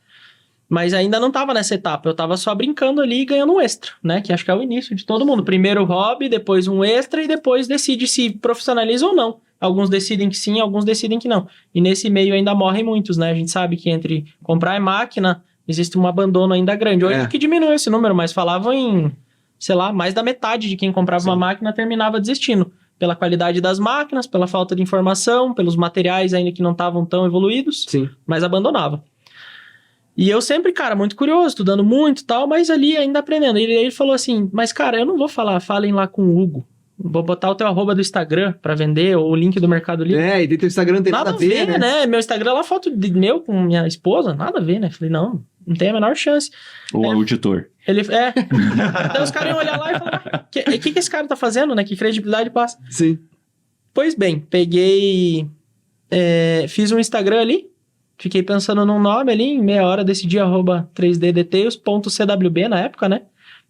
Mas ainda não tava nessa etapa, eu tava só brincando ali e ganhando um extra, né? Que acho que é o início de todo mundo. Primeiro hobby, depois um extra e depois decide se profissionaliza ou não. Alguns decidem que sim, alguns decidem que não. E nesse meio ainda morrem muitos, né? A gente sabe que entre comprar máquina, existe um abandono ainda grande. Hoje É. que diminuiu esse número, mas falavam em, sei lá, mais da metade de quem comprava uma máquina terminava desistindo. Pela qualidade das máquinas, pela falta de informação, pelos materiais ainda que não estavam tão evoluídos, Sim. mas abandonava. E eu sempre, cara, muito curioso, estudando muito e tal, mas ali ainda aprendendo. E ele falou assim, mas cara, eu não vou falar, falem lá com o Hugo. Vou botar o teu arroba do Instagram pra vender, ou o link do Mercado Livre. É, e dentro do Instagram não tem nada a ver, né? Meu Instagram lá, foto de meu com minha esposa, nada a ver, né? Falei, não tem a menor chance. Ou auditor. Ele, Então os caras iam olhar lá e falar, o que esse cara tá fazendo, né? Que credibilidade passa? Sim. Pois bem, peguei, fiz um Instagram ali, fiquei pensando num nome ali, em meia hora decidi @3ddetails.cwb na época, né?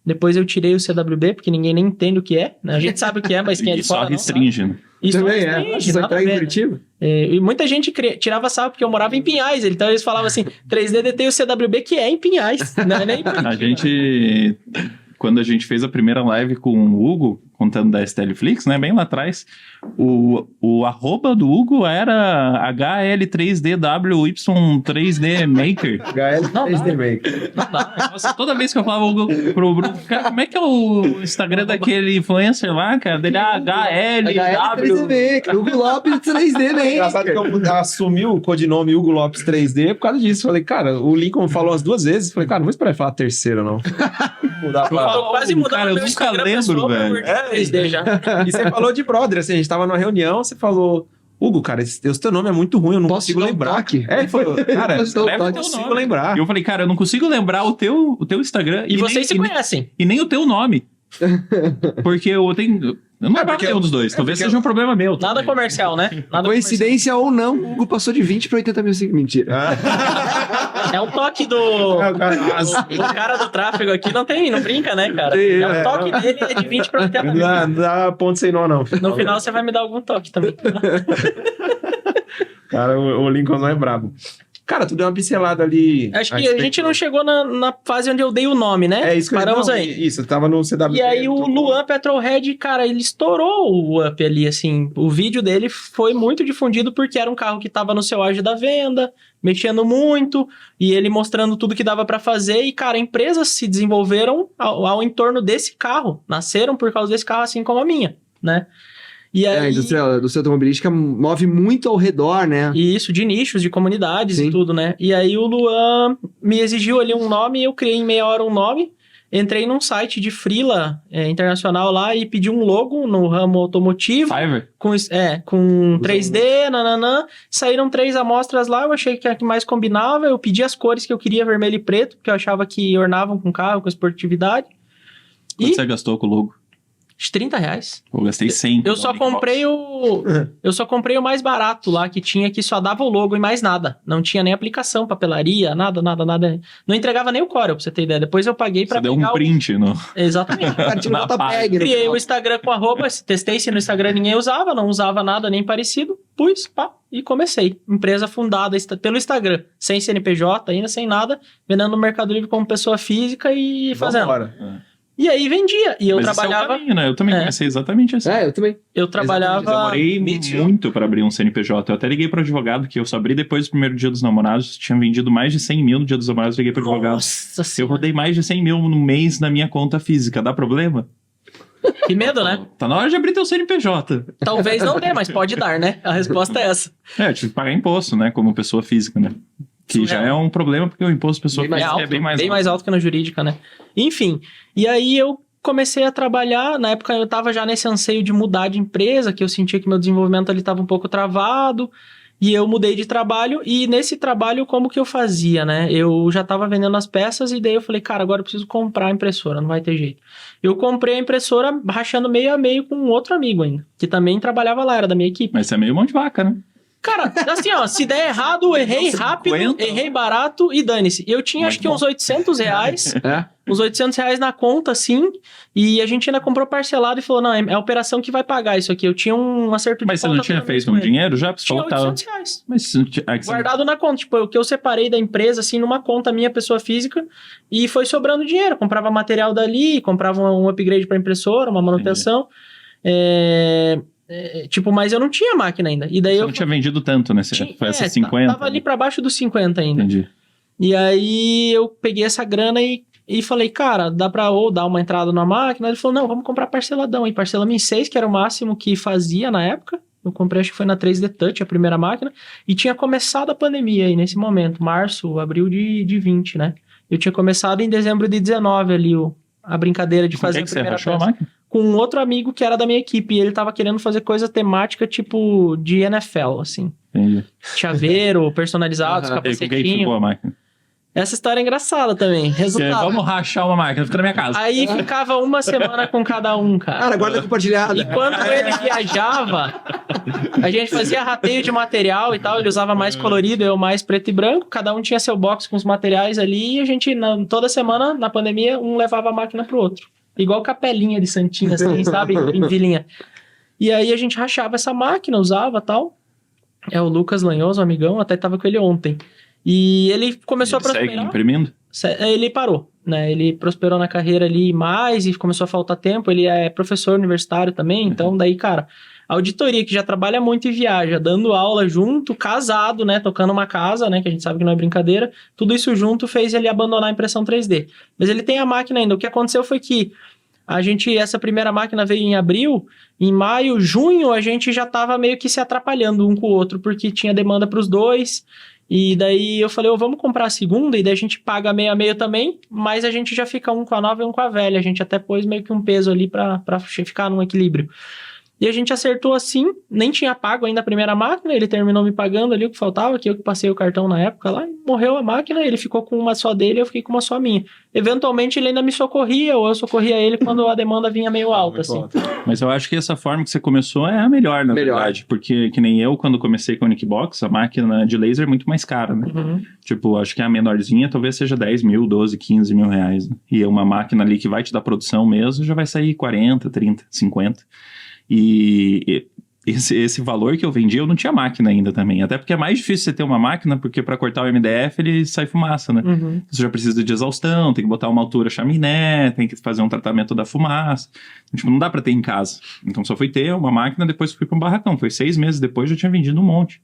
Depois eu tirei o CWB, porque ninguém nem entende o que é, né? A gente sabe o que é, mas quem é de E só fora não sabe. restringe, né? Isso Também restringe, Só nada a entrega em ver, né? Curitiba? E muita gente tirava sarro porque eu morava em Pinhais, então eles falavam assim, 3D tem o CWB que é em Pinhais, não é nem em Curitiba. A gente... Quando a gente fez a primeira live com o Hugo, contando da STLFlix, né? Bem lá atrás, o arroba do Hugo era HL3DWY3D Maker. Não dá. Maker. Não dá. Nossa, toda vez que eu falava Hugo pro Bruno, cara, como é que é o Instagram daquele influencer lá, cara? Dele é HLW. HL3D, Hugo Lopes 3D, né? Engraçado que eu assumi o codinome Hugo Lopes 3D por causa disso. Falei, cara, o Lincoln falou as duas vezes. Falei, cara, não vou esperar ele falar a terceira, não. Mudar pra... Tô quase mudando Cara, eu meu nunca Instagram lembro, pessoal pra velho. Word 3D já. E você falou de brother, assim, a gente tava numa reunião, você falou, Hugo, cara, esse teu nome é muito ruim, eu não Posso consigo te dar um lembrar. toque? Ele falou, cara, Posso te dar um leva toque? o teu consigo lembrar. E eu falei, cara, eu não consigo lembrar o teu Instagram. E vocês se nem, conhecem. e nem o teu nome. Porque eu tenho... Eu não lembro nenhum dos dois. Talvez seja um problema meu. Nada também. comercial, né? Nada Coincidência ou não, o Hugo passou de 20 para 80 mil seguidores. Mentira. comercial. É um toque do... É, o cara- O cara do tráfego aqui não brinca, né, cara? Sim, O toque dele é de 20 pra 80 mil. Não dá ponto sem nó, não. No final você vai me dar algum toque também. Cara, o Lincoln não é brabo. Cara, tu deu uma pincelada ali. Acho que a gente não chegou na fase onde eu dei o nome, né? É isso que Paramos não, aí. Isso, tava no CW. E aí o Luan Petrolhead, cara, ele estourou o Up ali, assim. O vídeo dele foi muito difundido porque era um carro que tava no seu auge da venda, mexendo muito, e ele mostrando tudo que dava pra fazer. E, cara, empresas se desenvolveram ao entorno desse carro. Nasceram por causa desse carro, assim como a minha, né? E aí... A indústria automobilística move muito ao redor, né? E isso, de nichos, de comunidades Sim. e tudo, né? E aí o Luan me exigiu ali um nome, eu criei em meia hora um nome, entrei num site de freela internacional lá e pedi um logo no ramo automotivo, Fiverr? com 3D, nananã. Saíram 3 amostras lá, eu achei que era a que mais combinava, eu pedi as cores que eu queria, vermelho e preto, porque eu achava que ornavam com o carro, com esportividade. Quanto E você gastou com o logo? R$30. Eu gastei 100. Eu só comprei o mais barato lá que tinha, que só dava o logo e mais nada. Não tinha nem aplicação, papelaria, nada. Não entregava nem o Corel, pra você ter ideia. Depois eu paguei pra Você deu pegar um print no... Exatamente. Partiu Na JPEG. no Criei final. o Instagram com arroba, testei se no Instagram ninguém usava, não usava nada nem parecido, pus, pá, e comecei. Empresa fundada pelo Instagram, sem CNPJ ainda, sem nada, vendendo no Mercado Livre como pessoa física e fazendo. Vambora. E aí vendia, e eu Mas esse é o trabalhava... caminho, né? Eu também comecei exatamente assim. É, eu também. Eu trabalhava... Demorei muito para abrir um CNPJ. Eu até liguei pro advogado, que eu só abri depois do primeiro dia dos namorados. Tinha vendido mais de 100 mil no dia dos namorados, liguei pro advogado. Nossa Eu senhora, rodei mais de 100 mil no mês na minha conta física. Dá problema? que medo, né? Tá na hora de abrir teu CNPJ. Talvez não dê, mas pode dar, né? A resposta é essa. Eu tive que pagar imposto, né? Como pessoa física, né? Que Isso já é. é um problema, porque o imposto de pessoa Bem mais física alto, é bem mais bem alto. mais alto que na jurídica, né? Enfim, e aí eu comecei a trabalhar, na época eu tava já nesse anseio de mudar de empresa, que eu sentia que meu desenvolvimento ali tava um pouco travado, e eu mudei de trabalho, e nesse trabalho como que eu fazia, né? Eu já tava vendendo as peças, e daí eu falei, cara, agora eu preciso comprar a impressora, não vai ter jeito. Eu comprei a impressora rachando meio a meio com um outro amigo ainda, que também trabalhava lá, era da minha equipe. Mas você é meio mão de vaca, né? Cara, assim, ó, se der errado, eu errei rápido, 50. errei barato e dane-se. Eu tinha Muito acho que bom. uns R$800, É. uns R$800 na conta, assim, e a gente ainda comprou parcelado e falou, não, é a operação que vai pagar isso aqui. Eu tinha um acerto de Mas você não conta tinha pelo menos feito com um ele. dinheiro já? Você Tinha falou que tava... R$800. Mas você não tinha... Ah, que você- Guardado na conta, tipo, o que eu separei da empresa, assim, numa conta minha, pessoa física, e foi sobrando dinheiro. Comprava material dali, comprava um upgrade pra impressora, uma manutenção. Tipo, mas eu não tinha máquina ainda. E daí Você eu não tinha vendido tanto, né? Você foi essas 50. Tava ali pra baixo dos 50 ainda. Entendi. E aí eu peguei essa grana e falei, cara, dá pra ou dar uma entrada na máquina? Ele falou, não, vamos comprar parceladão. E parcelamos em 6, que era o máximo que fazia na época. Eu comprei, acho que foi na 3D Touch, a primeira máquina. E tinha começado a pandemia aí nesse momento, março, abril de 20, né? Eu tinha começado em dezembro de 19 ali a brincadeira de fazer a primeira você rachou a peça. máquina? Com um outro amigo que era da minha equipe. E ele tava querendo fazer coisa temática tipo de NFL, assim. Entendi. Chaveiro, personalizados, E com quem capacetinho. ficou a máquina? Essa história é engraçada também. Resultado. Vamos rachar uma máquina, fica na minha casa. Aí ficava uma semana com cada um, cara. Cara, guarda compartilhada. E quando ele viajava, a gente fazia rateio de material e tal. Ele usava mais colorido, eu mais preto e branco. Cada um tinha seu box com os materiais ali. E a gente, toda semana, na pandemia, um levava a máquina pro outro. Igual capelinha de santinha, assim, sabe? Em vilinha. E aí a gente rachava essa máquina, usava e tal. É o Lucas Lanhoso, um amigão, até tava com ele ontem. E ele começou a Segue prosperar. imprimindo? Ele parou, né? Ele prosperou na carreira ali mais e começou a faltar tempo. Ele é professor universitário também, então daí, cara, a auditoria que já trabalha muito e viaja, dando aula junto, casado, né? Tocando uma casa, né? Que a gente sabe que não é brincadeira. Tudo isso junto fez ele abandonar a impressão 3D. Mas ele tem a máquina ainda. O que aconteceu foi que essa primeira máquina veio em abril, em maio, junho, a gente já tava meio que se atrapalhando um com o outro, porque tinha demanda para os dois. E daí eu falei, vamos comprar a segunda, e daí a gente paga meio a meio também, mas a gente já fica um com a nova e um com a velha. A gente até pôs meio que um peso ali pra ficar num equilíbrio. E a gente acertou assim, nem tinha pago ainda a primeira máquina, ele terminou me pagando ali o que faltava, que eu que passei o cartão na época lá, e morreu a máquina, ele ficou com uma só dele, eu fiquei com uma só minha. Eventualmente ele ainda me socorria, ou eu socorria ele quando a demanda vinha meio alta, assim. Mas eu acho que essa forma que você começou é a melhor, na Melhor. verdade. Porque, que nem eu, quando comecei com a Nickbox, a máquina de laser é muito mais cara, né? Uhum. Tipo, acho que a menorzinha talvez seja 10 mil, 12, 15 mil reais. Né? E uma máquina ali que vai te dar produção mesmo, já vai sair 40, 30, 50. E esse valor que eu vendi, eu não tinha máquina ainda também. Até porque é mais difícil você ter uma máquina, porque para cortar o MDF ele sai fumaça, né? Uhum. Você já precisa de exaustão, tem que botar uma altura chaminé, tem que fazer um tratamento da fumaça. Tipo, não dá para ter em casa. Então só fui ter uma máquina, depois fui para um barracão. Foi 6 meses depois, já tinha vendido um monte.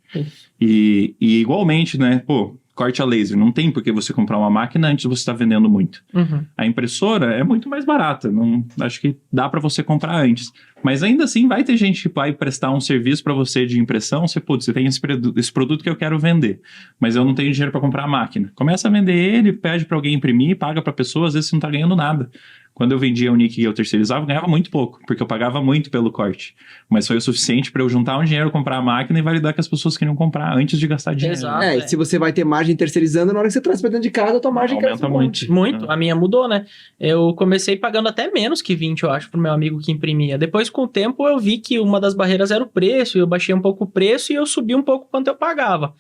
E igualmente, né? Pô, corte a laser. Não tem por que você comprar uma máquina antes de você estar vendendo muito. Uhum. A impressora é muito mais barata. Não, acho que dá para você comprar antes. Mas ainda assim, vai ter gente que vai prestar um serviço para você de impressão. Você tem esse produto que eu quero vender, mas eu não tenho dinheiro para comprar a máquina. Começa a vender ele, pede para alguém imprimir, paga para a pessoa. Às vezes você não está ganhando nada. Quando eu vendia o Nick e eu terceirizava, eu ganhava muito pouco, porque eu pagava muito pelo corte. Mas foi o suficiente para eu juntar um dinheiro, comprar a máquina e validar que as pessoas queriam comprar antes de gastar dinheiro. Exato. E se você vai ter margem terceirizando, na hora que você traz pra dentro de casa, a tua margem cresce Aumenta muito. Muito, a minha mudou, né? Eu comecei pagando até menos que 20, eu acho, pro meu amigo que imprimia. Depois, com o tempo, eu vi que uma das barreiras era o preço, eu baixei um pouco o preço e eu subi um pouco quanto eu pagava.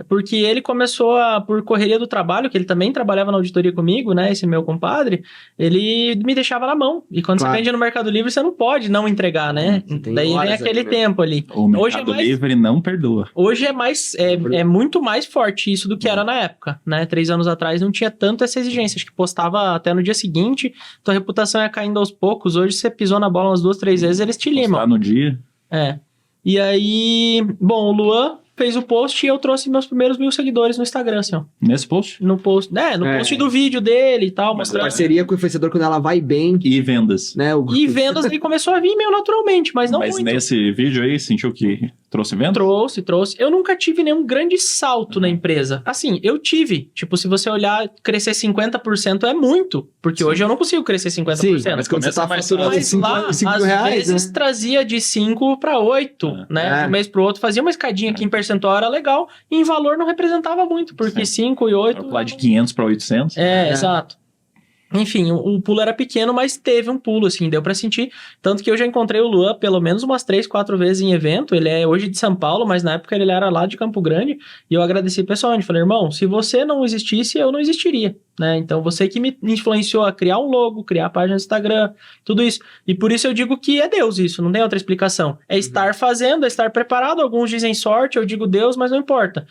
Porque ele começou por correria do trabalho, que ele também trabalhava na auditoria comigo, né? Esse meu compadre, ele me deixava na mão. E quando Claro. você vende no Mercado Livre, você não pode não entregar, né? tem Daí vem horas aquele ali, né? tempo ali. O Mercado Livre não perdoa. Hoje é mais, é muito mais forte isso do que era na época, né? 3 anos atrás não tinha tanto essa exigência. Acho que postava até no dia seguinte, tua reputação ia caindo aos poucos. Hoje você pisou na bola umas 2, 3 vezes, eles te limam. Postar no dia. É. E aí, bom, o Luan fez o post e eu trouxe meus primeiros 1.000 seguidores no Instagram, assim, ó. Nesse post. No post, post do vídeo dele e tal, Mas mostrando. Parceria com o influenciador quando ela vai bem, E vendas. né? E vendas aí começou a vir meio naturalmente, mas não Mas muito. nesse vídeo aí, sentiu que trouxe venda? Trouxe. Eu nunca tive nenhum grande salto na empresa. Assim, eu tive. Tipo, se você olhar, crescer 50% é muito. Porque hoje eu não consigo crescer 50%. Sim, mas quando você tá Começa mais faturando Mas lá, 5 às reais, vezes, né? trazia de 5 para 8, né? É. De um mês pro outro. Fazia uma escadinha que em percentual era legal. E em valor não representava muito. Porque 5 e 8... Pular de 500 para 800. Exato. Enfim, o pulo era pequeno, mas teve um pulo, assim, deu pra sentir. Tanto que eu já encontrei o Luan pelo menos umas 3, 4 vezes em evento. Ele é hoje de São Paulo, mas na época ele era lá de Campo Grande. E eu agradeci pessoalmente. Falei, irmão, se você não existisse, eu não existiria, né? Então, você que me influenciou a criar um logo, criar a página do Instagram, tudo isso. E por isso eu digo que é Deus isso, não tem outra explicação. É estar fazendo, é estar preparado. Alguns dizem sorte, eu digo Deus, mas não importa.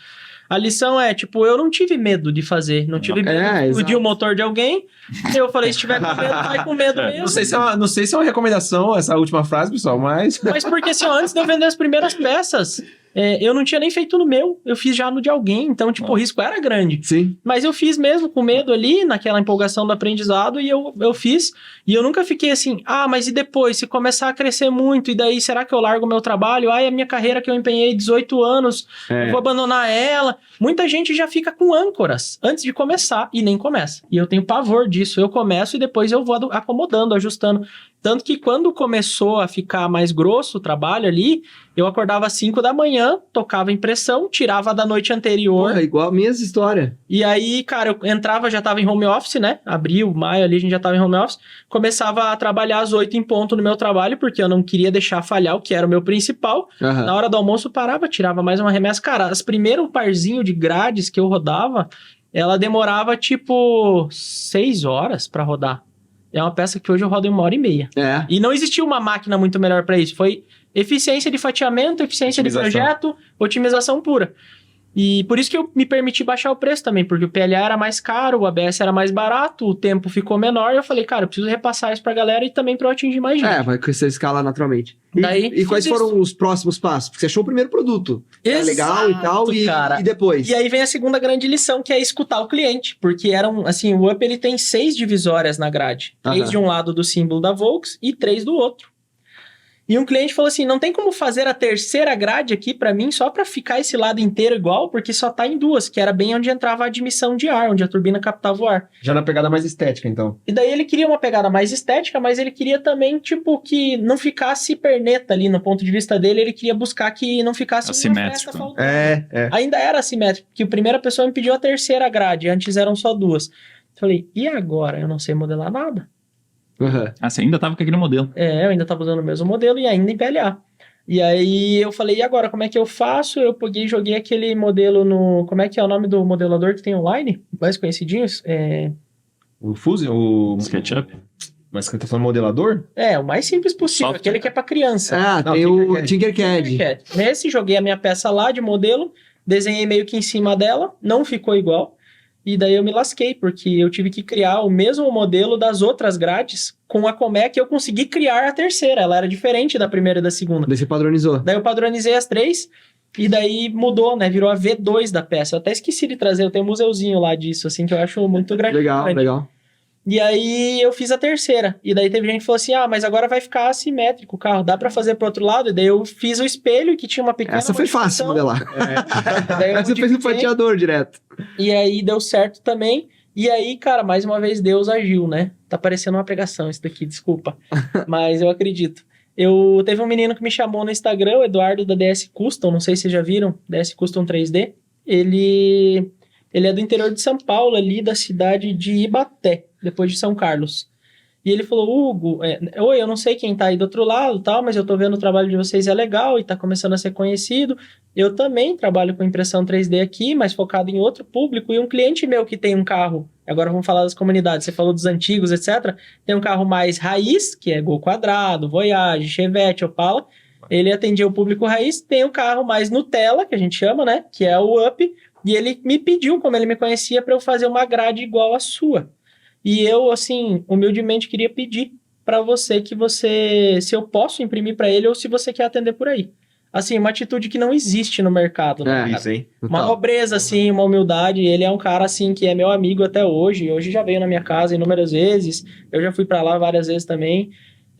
A lição é, tipo, eu não tive medo de fazer, não tive medo de explodir o motor de alguém. Eu falei, se tiver com medo, vai com medo mesmo. Não sei se é uma recomendação essa última frase, pessoal, mas... Mas porque assim, ó, antes de eu vender as primeiras peças, eu não tinha nem feito no meu, eu fiz já no de alguém, então, tipo, o risco era grande. Sim. Mas eu fiz mesmo com medo ali, naquela empolgação do aprendizado, e eu fiz. E eu nunca fiquei assim, mas e depois, se começar a crescer muito, e daí, será que eu largo o meu trabalho? A minha carreira que eu empenhei 18 anos, eu vou abandonar ela. Muita gente já fica com âncoras antes de começar, e nem começa. E eu tenho pavor disso, eu começo e depois eu vou acomodando, ajustando. Tanto que quando começou a ficar mais grosso o trabalho ali, eu acordava às 5 da manhã, tocava impressão, tirava da noite anterior. Porra, igual a minhas histórias. E aí, cara, eu entrava, já tava em home office, né? Abril, maio ali, a gente já tava em home office. Começava a trabalhar às 8 em ponto no meu trabalho, porque eu não queria deixar falhar o que era o meu principal. Aham. Na hora do almoço, parava, tirava mais uma remessa. Cara, as primeiras parzinho de grades que eu rodava, ela demorava, tipo, 6 horas pra rodar. É uma peça que hoje eu rodo em 1h30. É. E não existia uma máquina muito melhor para isso. Foi eficiência de fatiamento, eficiência de projeto, otimização pura. E por isso que eu me permiti baixar o preço também, porque o PLA era mais caro, o ABS era mais barato, o tempo ficou menor, e eu falei, cara, eu preciso repassar isso pra galera e também pra eu atingir mais gente. Vai crescer a escala naturalmente. Daí, E quais fiz foram os próximos passos? Porque você achou o primeiro produto. É legal e tal, cara. e depois? E aí vem a segunda grande lição, que é escutar o cliente. Porque assim, o Up ele tem 6 divisórias na grade. 3 de um lado do símbolo da Volks e 3 do outro. E um cliente falou assim, não tem como fazer a terceira grade aqui pra mim, só pra ficar esse lado inteiro igual, porque só tá em 2, que era bem onde entrava a admissão de ar, onde a turbina captava o ar. Já na pegada mais estética, então. E daí ele queria uma pegada mais estética, mas ele queria também, tipo, que não ficasse perneta ali no ponto de vista dele, ele queria buscar que não ficasse assimétrico. Uma peça É. Ainda era assimétrico, porque a primeira pessoa me pediu a terceira grade, antes eram só 2. Falei, e agora? Eu não sei modelar nada. Uhum. Você ainda tava com aquele modelo. Eu ainda tava usando o mesmo modelo e ainda em PLA. E aí eu falei, e agora, como é que eu faço? Eu peguei e joguei aquele modelo no... Como é que é o nome do modelador que tem online? Mais conhecidinhos? O Fusion, o... SketchUp. Mas você tá falando modelador? O mais simples possível, Software. aquele que é pra criança. Tem o Tinkercad. Nesse, joguei a minha peça lá de modelo, desenhei meio que em cima dela, não ficou igual. E daí eu me lasquei, porque eu tive que criar o mesmo modelo das outras grades com a Comec, eu consegui criar a terceira. Ela era diferente da primeira e da segunda. Daí você padronizou. Daí eu padronizei as 3 e daí mudou, né? Virou a V2 da peça. Eu até esqueci de trazer, eu tenho um museuzinho lá disso, assim, que eu acho muito gratificante. Legal. E aí eu fiz a terceira. E daí teve gente que falou assim, mas agora vai ficar assimétrico o carro, dá pra fazer pro outro lado? E daí eu fiz o espelho, que tinha uma pequena Essa foi fácil modelar. Daí eu Essa fez no fatiador direto. E aí deu certo também. E aí, cara, mais uma vez Deus agiu, né? Tá parecendo uma pregação isso daqui, desculpa. Mas eu acredito. Teve um menino que me chamou no Instagram, o Eduardo da DS Custom, não sei se vocês já viram, DS Custom 3D. Ele é do interior de São Paulo, ali da cidade de Ibaté, depois de São Carlos. E ele falou, Hugo, oi, eu não sei quem tá aí do outro lado, tal, mas eu tô vendo o trabalho de vocês é legal e tá começando a ser conhecido. Eu também trabalho com impressão 3D aqui, mas focado em outro público. E um cliente meu que tem um carro, agora vamos falar das comunidades, você falou dos antigos, etc. Tem um carro mais raiz, que é Gol Quadrado, Voyage, Chevette, Opala. Ele atendia o público raiz. Tem o carro mais Nutella, que a gente chama, né? Que é o Up. E ele me pediu, como ele me conhecia, para eu fazer uma grade igual à sua. E eu, assim, humildemente queria pedir para você se eu posso imprimir para ele ou se você quer atender por aí. Assim, uma atitude que não existe no mercado, né? Isso, hein? Uma nobreza, assim, uma humildade. Ele é um cara, assim, que é meu amigo até hoje. Hoje já veio na minha casa inúmeras vezes. Eu já fui para lá várias vezes também.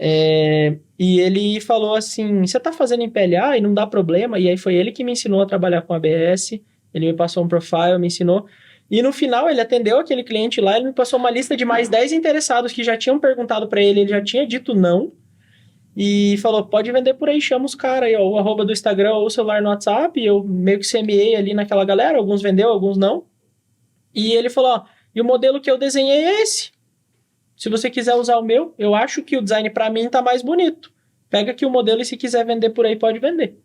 E ele falou assim, você tá fazendo em PLA e não dá problema? E aí foi ele que me ensinou a trabalhar com ABS. Ele me passou um profile, me ensinou. E no final, ele atendeu aquele cliente lá, ele me passou uma lista de mais 10 interessados que já tinham perguntado para ele já tinha dito não. E falou, pode vender por aí, chama os caras aí, ó, o arroba do Instagram ou o celular no WhatsApp. Eu meio que semeei ali naquela galera, alguns vendeu, alguns não. E ele falou, ó, e o modelo que eu desenhei é esse. Se você quiser usar o meu, eu acho que o design para mim tá mais bonito. Pega aqui o modelo e se quiser vender por aí, pode vender.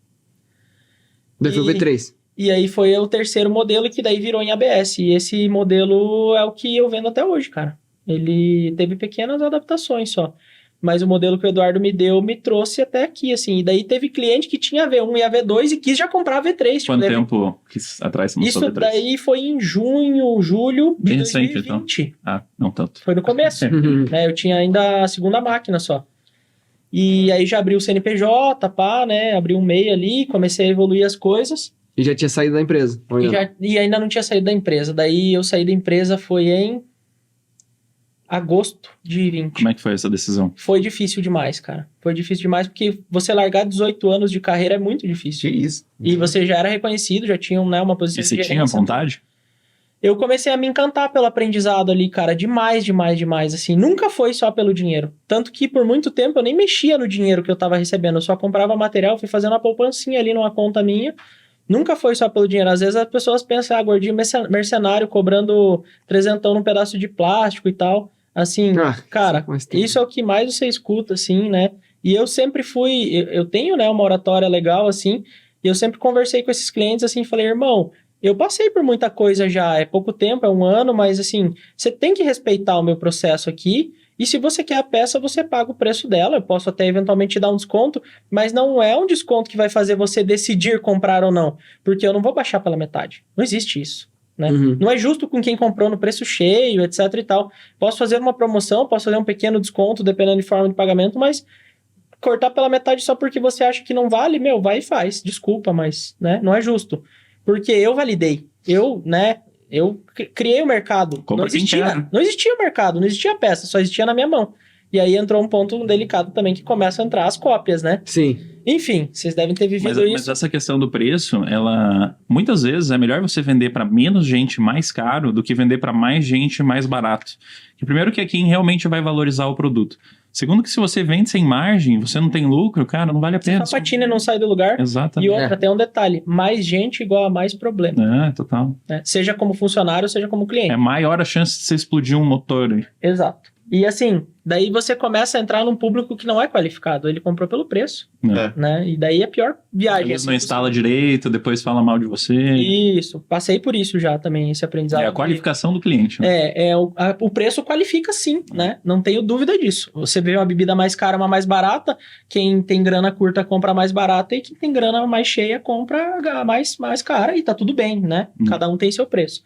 Daí foi o V3. E aí foi o terceiro modelo que daí virou em ABS. E esse modelo é o que eu vendo até hoje, cara. Ele teve pequenas adaptações só. Mas o modelo que o Eduardo me deu me trouxe até aqui, assim. E daí teve cliente que tinha a V1 e a V2 e quis já comprar a V3. Quanto tempo atrás você mostrou a V3? Isso daí foi em julho de 2020. Então. Não tanto. Foi no começo. Eu tinha ainda a segunda máquina só. E aí já abri o CNPJ, pá, né? Abri um MEI ali, comecei a evoluir as coisas. E já tinha saído da empresa. E ainda não tinha saído da empresa. Daí eu saí da empresa foi em agosto de 20. Como é que foi essa decisão? Foi difícil demais, cara. Foi difícil demais porque você largar 18 anos de carreira é muito difícil. Que isso. E você já era reconhecido, já tinha, né, uma posição E você de tinha gerência. vontade? Eu comecei a me encantar pelo aprendizado ali, cara, demais, assim, nunca foi só pelo dinheiro, tanto que por muito tempo eu nem mexia no dinheiro que eu tava recebendo, eu só comprava material, fui fazendo uma poupancinha ali numa conta minha, nunca foi só pelo dinheiro, às vezes as pessoas pensam, gordinho mercenário cobrando 300 num pedaço de plástico e tal, assim, cara, isso é o que mais você escuta, assim, né, e eu sempre fui, eu tenho, né, uma oratória legal, assim, e eu sempre conversei com esses clientes, assim, falei, irmão, eu passei por muita coisa já, é pouco tempo, é um ano, mas assim, você tem que respeitar o meu processo aqui, e se você quer a peça, você paga o preço dela, eu posso até eventualmente te dar um desconto, mas não é um desconto que vai fazer você decidir comprar ou não, porque eu não vou baixar pela metade, não existe isso, né? Não é justo com quem comprou no preço cheio, etc e tal, posso fazer uma promoção, posso fazer um pequeno desconto, dependendo de forma de pagamento, mas cortar pela metade só porque você acha que não vale, meu, vai e faz, desculpa, mas, né, não é justo. Porque eu validei, eu criei o mercado. Não existia o mercado, não existia a peça, só existia na minha mão. E aí entrou um ponto delicado também, que começa a entrar as cópias, né? Sim. Enfim, vocês devem ter vivido isso. Mas essa questão do preço, ela... Muitas vezes é melhor você vender para menos gente mais caro do que vender para mais gente mais barato. Que primeiro que é quem realmente vai valorizar o produto. Segundo que se você vende sem margem, você não tem lucro, cara, não vale a pena. Você patina e não sai do lugar. Exatamente. E outra, tem um detalhe, mais gente igual a mais problema. Total. Né? Seja como funcionário, seja como cliente. É maior a chance de você explodir um motor. Exato. E assim, daí você começa a entrar num público que não é qualificado. Ele comprou pelo preço, né? E daí é a pior viagem. Eles não instala direito, depois fala mal de você. Isso, passei por isso já também, esse aprendizado. É a qualificação do cliente. Né? O preço qualifica sim, né? Não tenho dúvida disso. Você vê uma bebida mais cara, uma mais barata, quem tem grana curta compra mais barata e quem tem grana mais cheia compra a mais cara e tá tudo bem, né? Cada um tem seu preço.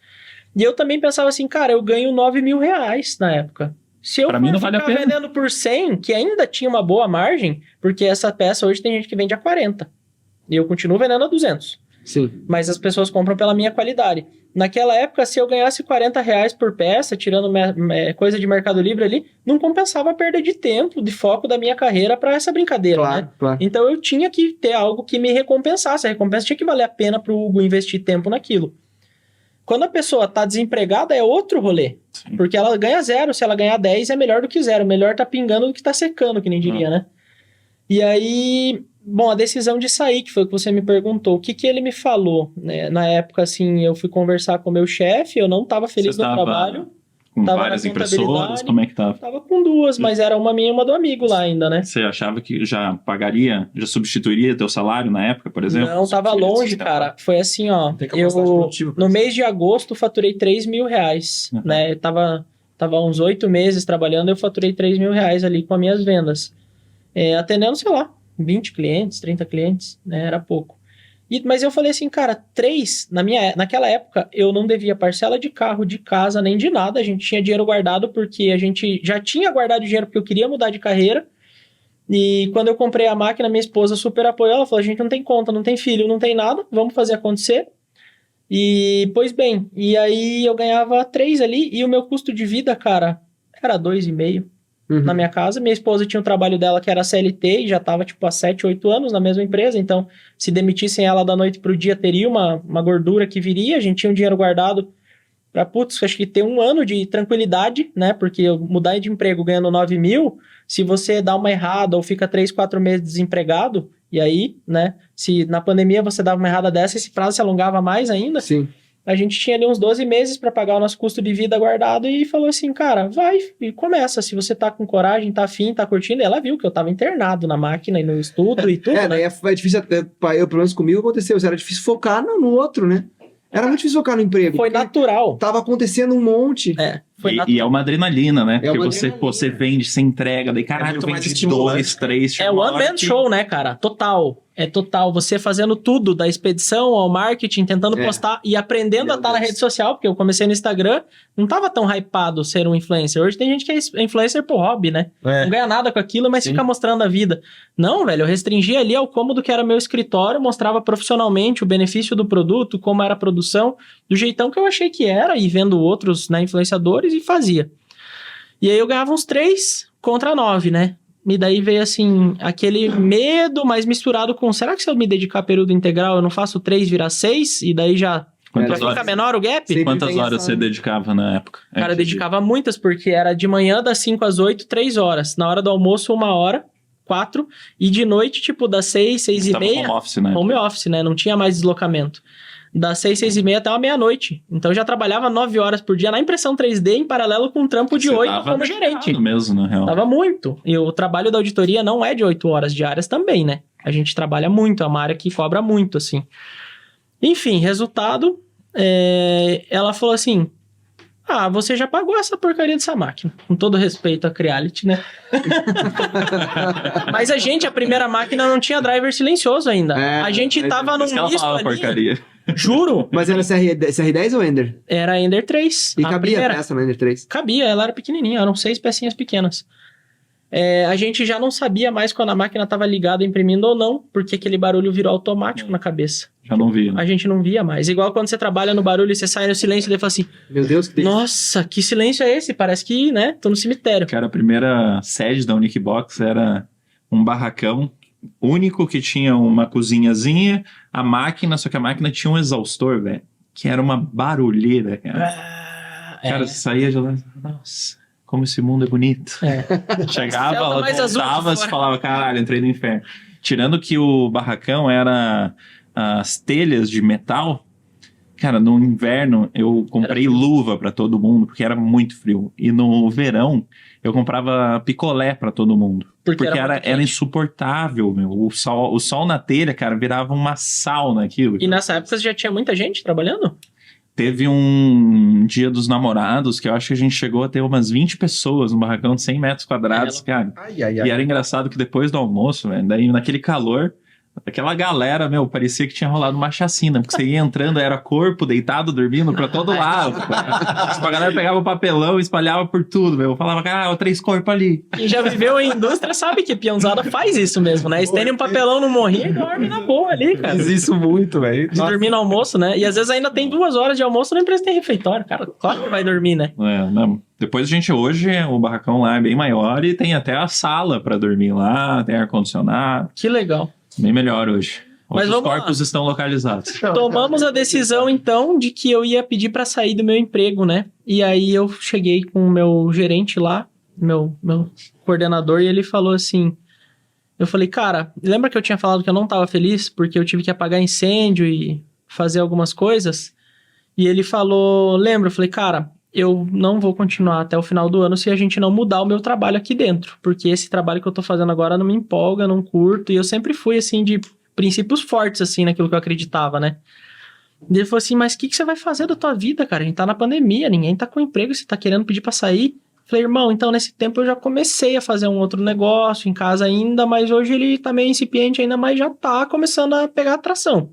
E eu também pensava assim, cara, eu ganho 9 mil reais na época. Se eu não vale a pena. Vendendo por 100, que ainda tinha uma boa margem, porque essa peça hoje tem gente que vende a 40. E eu continuo vendendo a 200. Sim. Mas as pessoas compram pela minha qualidade. Naquela época, se eu ganhasse 40 reais por peça, tirando coisa de Mercado Livre ali, não compensava a perda de tempo, de foco da minha carreira para essa brincadeira, né? Claro. Então eu tinha que ter algo que me recompensasse. A recompensa tinha que valer a pena para o Hugo investir tempo naquilo. Quando a pessoa tá desempregada, é outro rolê. Sim. Porque ela ganha 0, se ela ganhar 10 é melhor do que 0. Melhor tá pingando do que tá secando, que nem diria, né? E aí, bom, a decisão de sair, que foi o que você me perguntou, o que ele me falou, né? Na época, assim, eu fui conversar com o meu chefe, eu não tava feliz no trabalho. Com várias impressoras, como é que tava? Tava com 2, mas era uma minha e uma do amigo lá ainda, né? Você achava que já pagaria, já substituiria teu salário na época, por exemplo? Não, tava longe, cara. Foi assim, ó. No mês de agosto, faturei 3 mil reais, né? Eu tava uns 8 meses trabalhando, eu faturei 3 mil reais ali com as minhas vendas. Atendendo, sei lá, 20 clientes, 30 clientes, né? Era pouco. Mas eu falei assim, cara, 3, naquela época, eu não devia parcela de carro, de casa, nem de nada. A gente tinha dinheiro guardado porque a gente já tinha guardado dinheiro porque eu queria mudar de carreira. E quando eu comprei a máquina, minha esposa super apoiou. Ela falou, a gente não tem conta, não tem filho, não tem nada, vamos fazer acontecer. E, pois bem, e aí eu ganhava 3 ali e o meu custo de vida, cara, era 2,5. Na minha casa, minha esposa tinha um trabalho dela que era CLT e já estava tipo há 7, 8 anos na mesma empresa, então se demitissem ela da noite pro dia teria uma gordura que viria, a gente tinha um dinheiro guardado para, acho que ter 1 ano de tranquilidade, né, porque eu mudar de emprego ganhando 9 mil, se você dá uma errada ou fica 3, 4 meses desempregado, e aí, né, se na pandemia você dava uma errada dessa, esse prazo se alongava mais ainda. Sim. A gente tinha ali uns 12 meses para pagar o nosso custo de vida guardado e falou assim, cara, vai e começa. Se você tá com coragem, tá afim, tá curtindo. Ela viu que eu tava internado na máquina e no estudo e tudo, né? Daí é difícil, pelo menos comigo aconteceu, era difícil focar no outro, né? Era muito difícil focar no emprego. Foi natural. Tava acontecendo um monte. Foi E é uma adrenalina, né? Porque uma você vende, você entrega, daí caralho, muito mais vende estimulante. 2, 3. É one man show, né, cara? Total. É total. Você fazendo tudo, da expedição ao marketing, tentando postar e aprendendo Meu a estar na Deus. rede social, porque eu comecei no Instagram, não tava tão hypado ser um influencer. Hoje tem gente que é influencer por hobby, né? Não ganha nada com aquilo, mas fica mostrando a vida. Não, velho, eu restringia ali ao cômodo que era meu escritório, mostrava profissionalmente o benefício do produto, como era a produção, do jeitão que eu achei que era, e vendo outros, né, influenciadores, e fazia. E aí eu ganhava uns 3 contra 9, né? E daí veio, assim, aquele medo, mas misturado com... Será que se eu me dedicar a período integral, eu não faço 3 virar 6? E daí já Quantas fica horas? menor o gap? Sempre Quantas tem horas essa- você dedicava na época? Cara, eu dedicava muitas, porque era de manhã das 5 às 8, 3 horas. Na hora do almoço, 1 hora, 4. E de noite, tipo, das 6, 6 Você e tava meia... home office, né? Home office, né? Não tinha mais deslocamento. Das 6, 6 e meia até a meia-noite. Então eu já trabalhava 9 horas por dia na impressão 3D, em paralelo com um trampo de Você 8 tava como dedicado gerente. mesmo, na real. Tava muito. E o trabalho da auditoria não é de 8 horas diárias também, né? A gente trabalha muito, é uma área que cobra muito, assim. Enfim, resultado, ela falou assim, você já pagou essa porcaria dessa máquina. Com todo respeito a Creality, né? Mas a primeira máquina não tinha driver silencioso ainda. A gente tava num Por isso que ela misto falava ali. porcaria. Juro. Mas era CR10 ou Ender? Era a Ender 3. E a cabia primeira. a peça no Ender 3? Cabia, ela era pequenininha, eram 6 pecinhas pequenas. A gente já não sabia mais quando a máquina estava ligada imprimindo ou não, porque aquele barulho virou automático na cabeça. Já não vi, né? A gente não via mais. Igual quando você trabalha no barulho e você sai no silêncio e daí fala assim, Meu Deus, que delícia. nossa, que silêncio é esse? Parece que, né, tô no cemitério. Cara, a primeira sede da Uniquebox era um barracão único que tinha uma cozinhazinha, a máquina, só que a máquina tinha um exaustor, velho, que era uma barulheira, cara. Cara, você saía de lá, nossa, como esse mundo é bonito. Chegava, Céu tá ela mais azul voltava, que você fora. falava, caralho, entrei no inferno. Tirando que o barracão era as telhas de metal, cara, no inverno eu comprei luva pra todo mundo, porque era muito frio. E no verão eu comprava picolé pra todo mundo. Porque muito era quente. insuportável, meu. O sol na telha, cara, virava uma sauna aquilo. E nessa época já tinha muita gente trabalhando? Teve um dia dos namorados que eu acho que a gente chegou a ter umas 20 pessoas no barracão de 100 metros quadrados, cara. Ai, ai, E ai. era engraçado que depois do almoço, velho, daí naquele calor, aquela galera, meu, parecia que tinha rolado uma chacina, porque você ia entrando, era corpo deitado, dormindo pra todo lado. A galera pegava o papelão e espalhava por tudo, meu. Eu falava, cara, 3 corpos ali. Quem já viveu em indústria sabe que peãozada faz isso mesmo, né? Estende um papelão no morrinho e dorme na boa ali, cara. Fiz isso muito, velho. De dormir no almoço, né? E às vezes ainda tem 2 horas de almoço, na empresa tem refeitório, cara. Claro que vai dormir, né? Não. Depois a gente, hoje, o barracão lá é bem maior e tem até a sala pra dormir lá, tem ar-condicionado. Que legal. Bem melhor hoje. Mas Hoje os vamos lá. corpos estão localizados. Tomamos a decisão, então, de que eu ia pedir pra sair do meu emprego, né? E aí eu cheguei com o meu gerente lá, meu coordenador, e ele falou assim... Eu falei, cara, lembra que eu tinha falado que eu não tava feliz porque eu tive que apagar incêndio e fazer algumas coisas? E ele falou, lembra? Eu falei, cara, eu não vou continuar até o final do ano se a gente não mudar o meu trabalho aqui dentro. Porque esse trabalho que eu tô fazendo agora não me empolga, não curto. E eu sempre fui, assim, de princípios fortes, assim, naquilo que eu acreditava, né? E ele falou assim, mas o que você vai fazer da tua vida, cara? A gente tá na pandemia, ninguém tá com emprego, você tá querendo pedir pra sair. Eu falei, irmão, então nesse tempo eu já comecei a fazer um outro negócio em casa ainda, mas hoje ele tá meio incipiente ainda, mas já tá começando a pegar atração.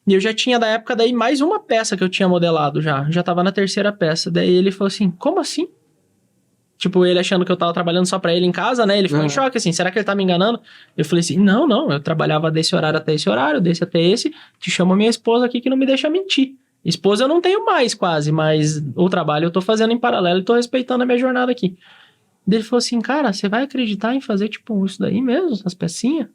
E eu já tinha, da época, daí mais uma peça que eu tinha modelado já tava na 3ª peça. Daí ele falou assim, como assim? Tipo, ele achando que eu tava trabalhando só pra ele em casa, né? Ele ficou em choque, assim, será que ele tá me enganando? Eu falei assim, não, eu trabalhava desse horário até esse horário, desse até esse, te chamo a minha esposa aqui que não me deixa mentir. Esposa eu não tenho mais quase, mas o trabalho eu tô fazendo em paralelo e tô respeitando a minha jornada aqui. Daí ele falou assim, cara, você vai acreditar em fazer, tipo, isso daí mesmo, as pecinhas?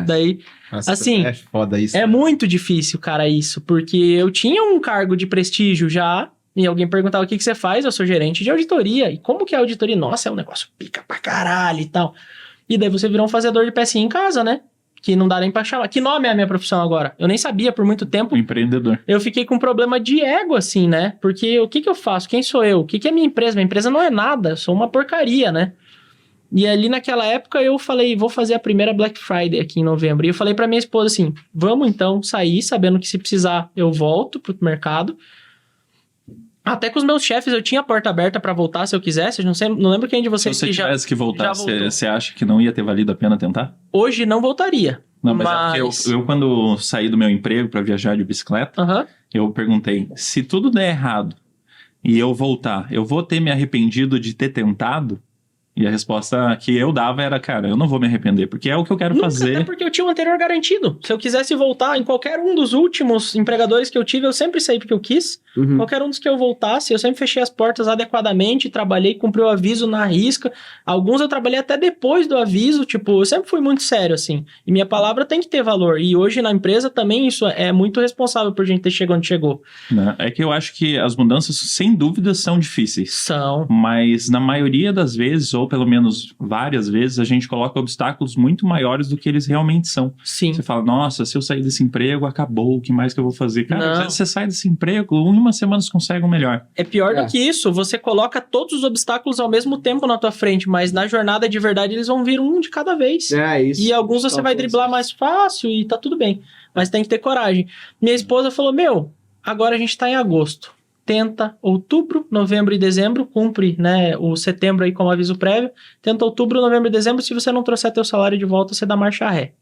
Daí, Nossa, assim, é foda isso. é muito difícil, cara, isso, porque eu tinha um cargo de prestígio já, e alguém perguntava o que você faz, eu sou gerente de auditoria, e como que é a auditoria? Nossa, é um negócio pica pra caralho e tal. E daí você virou um fazedor de pecinha em casa, né? Que não dá nem pra chamar. Que nome é a minha profissão agora? Eu nem sabia por muito tempo. Empreendedor. Eu fiquei com um problema de ego, assim, né? Porque o que eu faço? Quem sou eu? O que é minha empresa? Minha empresa não é nada, eu sou uma porcaria, né? E ali naquela época eu falei, vou fazer a primeira Black Friday aqui em novembro. E eu falei pra minha esposa assim, vamos então sair, sabendo que se precisar eu volto pro mercado. Até com os meus chefes eu tinha a porta aberta pra voltar se eu quisesse. Eu não lembro quem de Se vocês você que tivesse que voltar, já voltou. você acha que não ia ter valido a pena tentar? Hoje não voltaria. Não, mas é porque eu quando saí do meu emprego para viajar de bicicleta, Aham. eu perguntei, se tudo der errado e eu voltar, eu vou ter me arrependido de ter tentado? E a resposta que eu dava era, cara, eu não vou me arrepender, porque é o que eu quero Nunca, fazer. até porque eu tinha o anterior garantido. Se eu quisesse voltar em qualquer um dos últimos empregadores que eu tive, eu sempre saí porque eu quis. Uhum. Qualquer um dos que eu voltasse, eu sempre fechei as portas adequadamente, trabalhei, cumpri o aviso na risca. Alguns eu trabalhei até depois do aviso, tipo, eu sempre fui muito sério, assim. E minha palavra tem que ter valor. E hoje na empresa também isso é muito responsável por gente ter chegado onde chegou. Né? É que eu acho que as mudanças, sem dúvida, são difíceis. São. Mas na maioria das vezes, ou pelo menos várias vezes, a gente coloca obstáculos muito maiores do que eles realmente são. Sim. Você fala, nossa, se eu sair desse emprego, acabou, o que mais que eu vou fazer? Cara, Não. às vezes você sai desse emprego, em uma semana você consegue um melhor. É pior do que isso, você coloca todos os obstáculos ao mesmo tempo na tua frente, mas na jornada de verdade eles vão vir um de cada vez. É isso. E alguns você vai driblar mais fácil e tá tudo bem. Mas tem que ter coragem. Minha esposa falou, agora a gente tá em agosto. Tenta outubro, novembro e dezembro, cumpre, né, o setembro aí como aviso prévio. Tenta outubro, novembro e dezembro, se você não trouxer teu salário de volta, você dá marcha ré.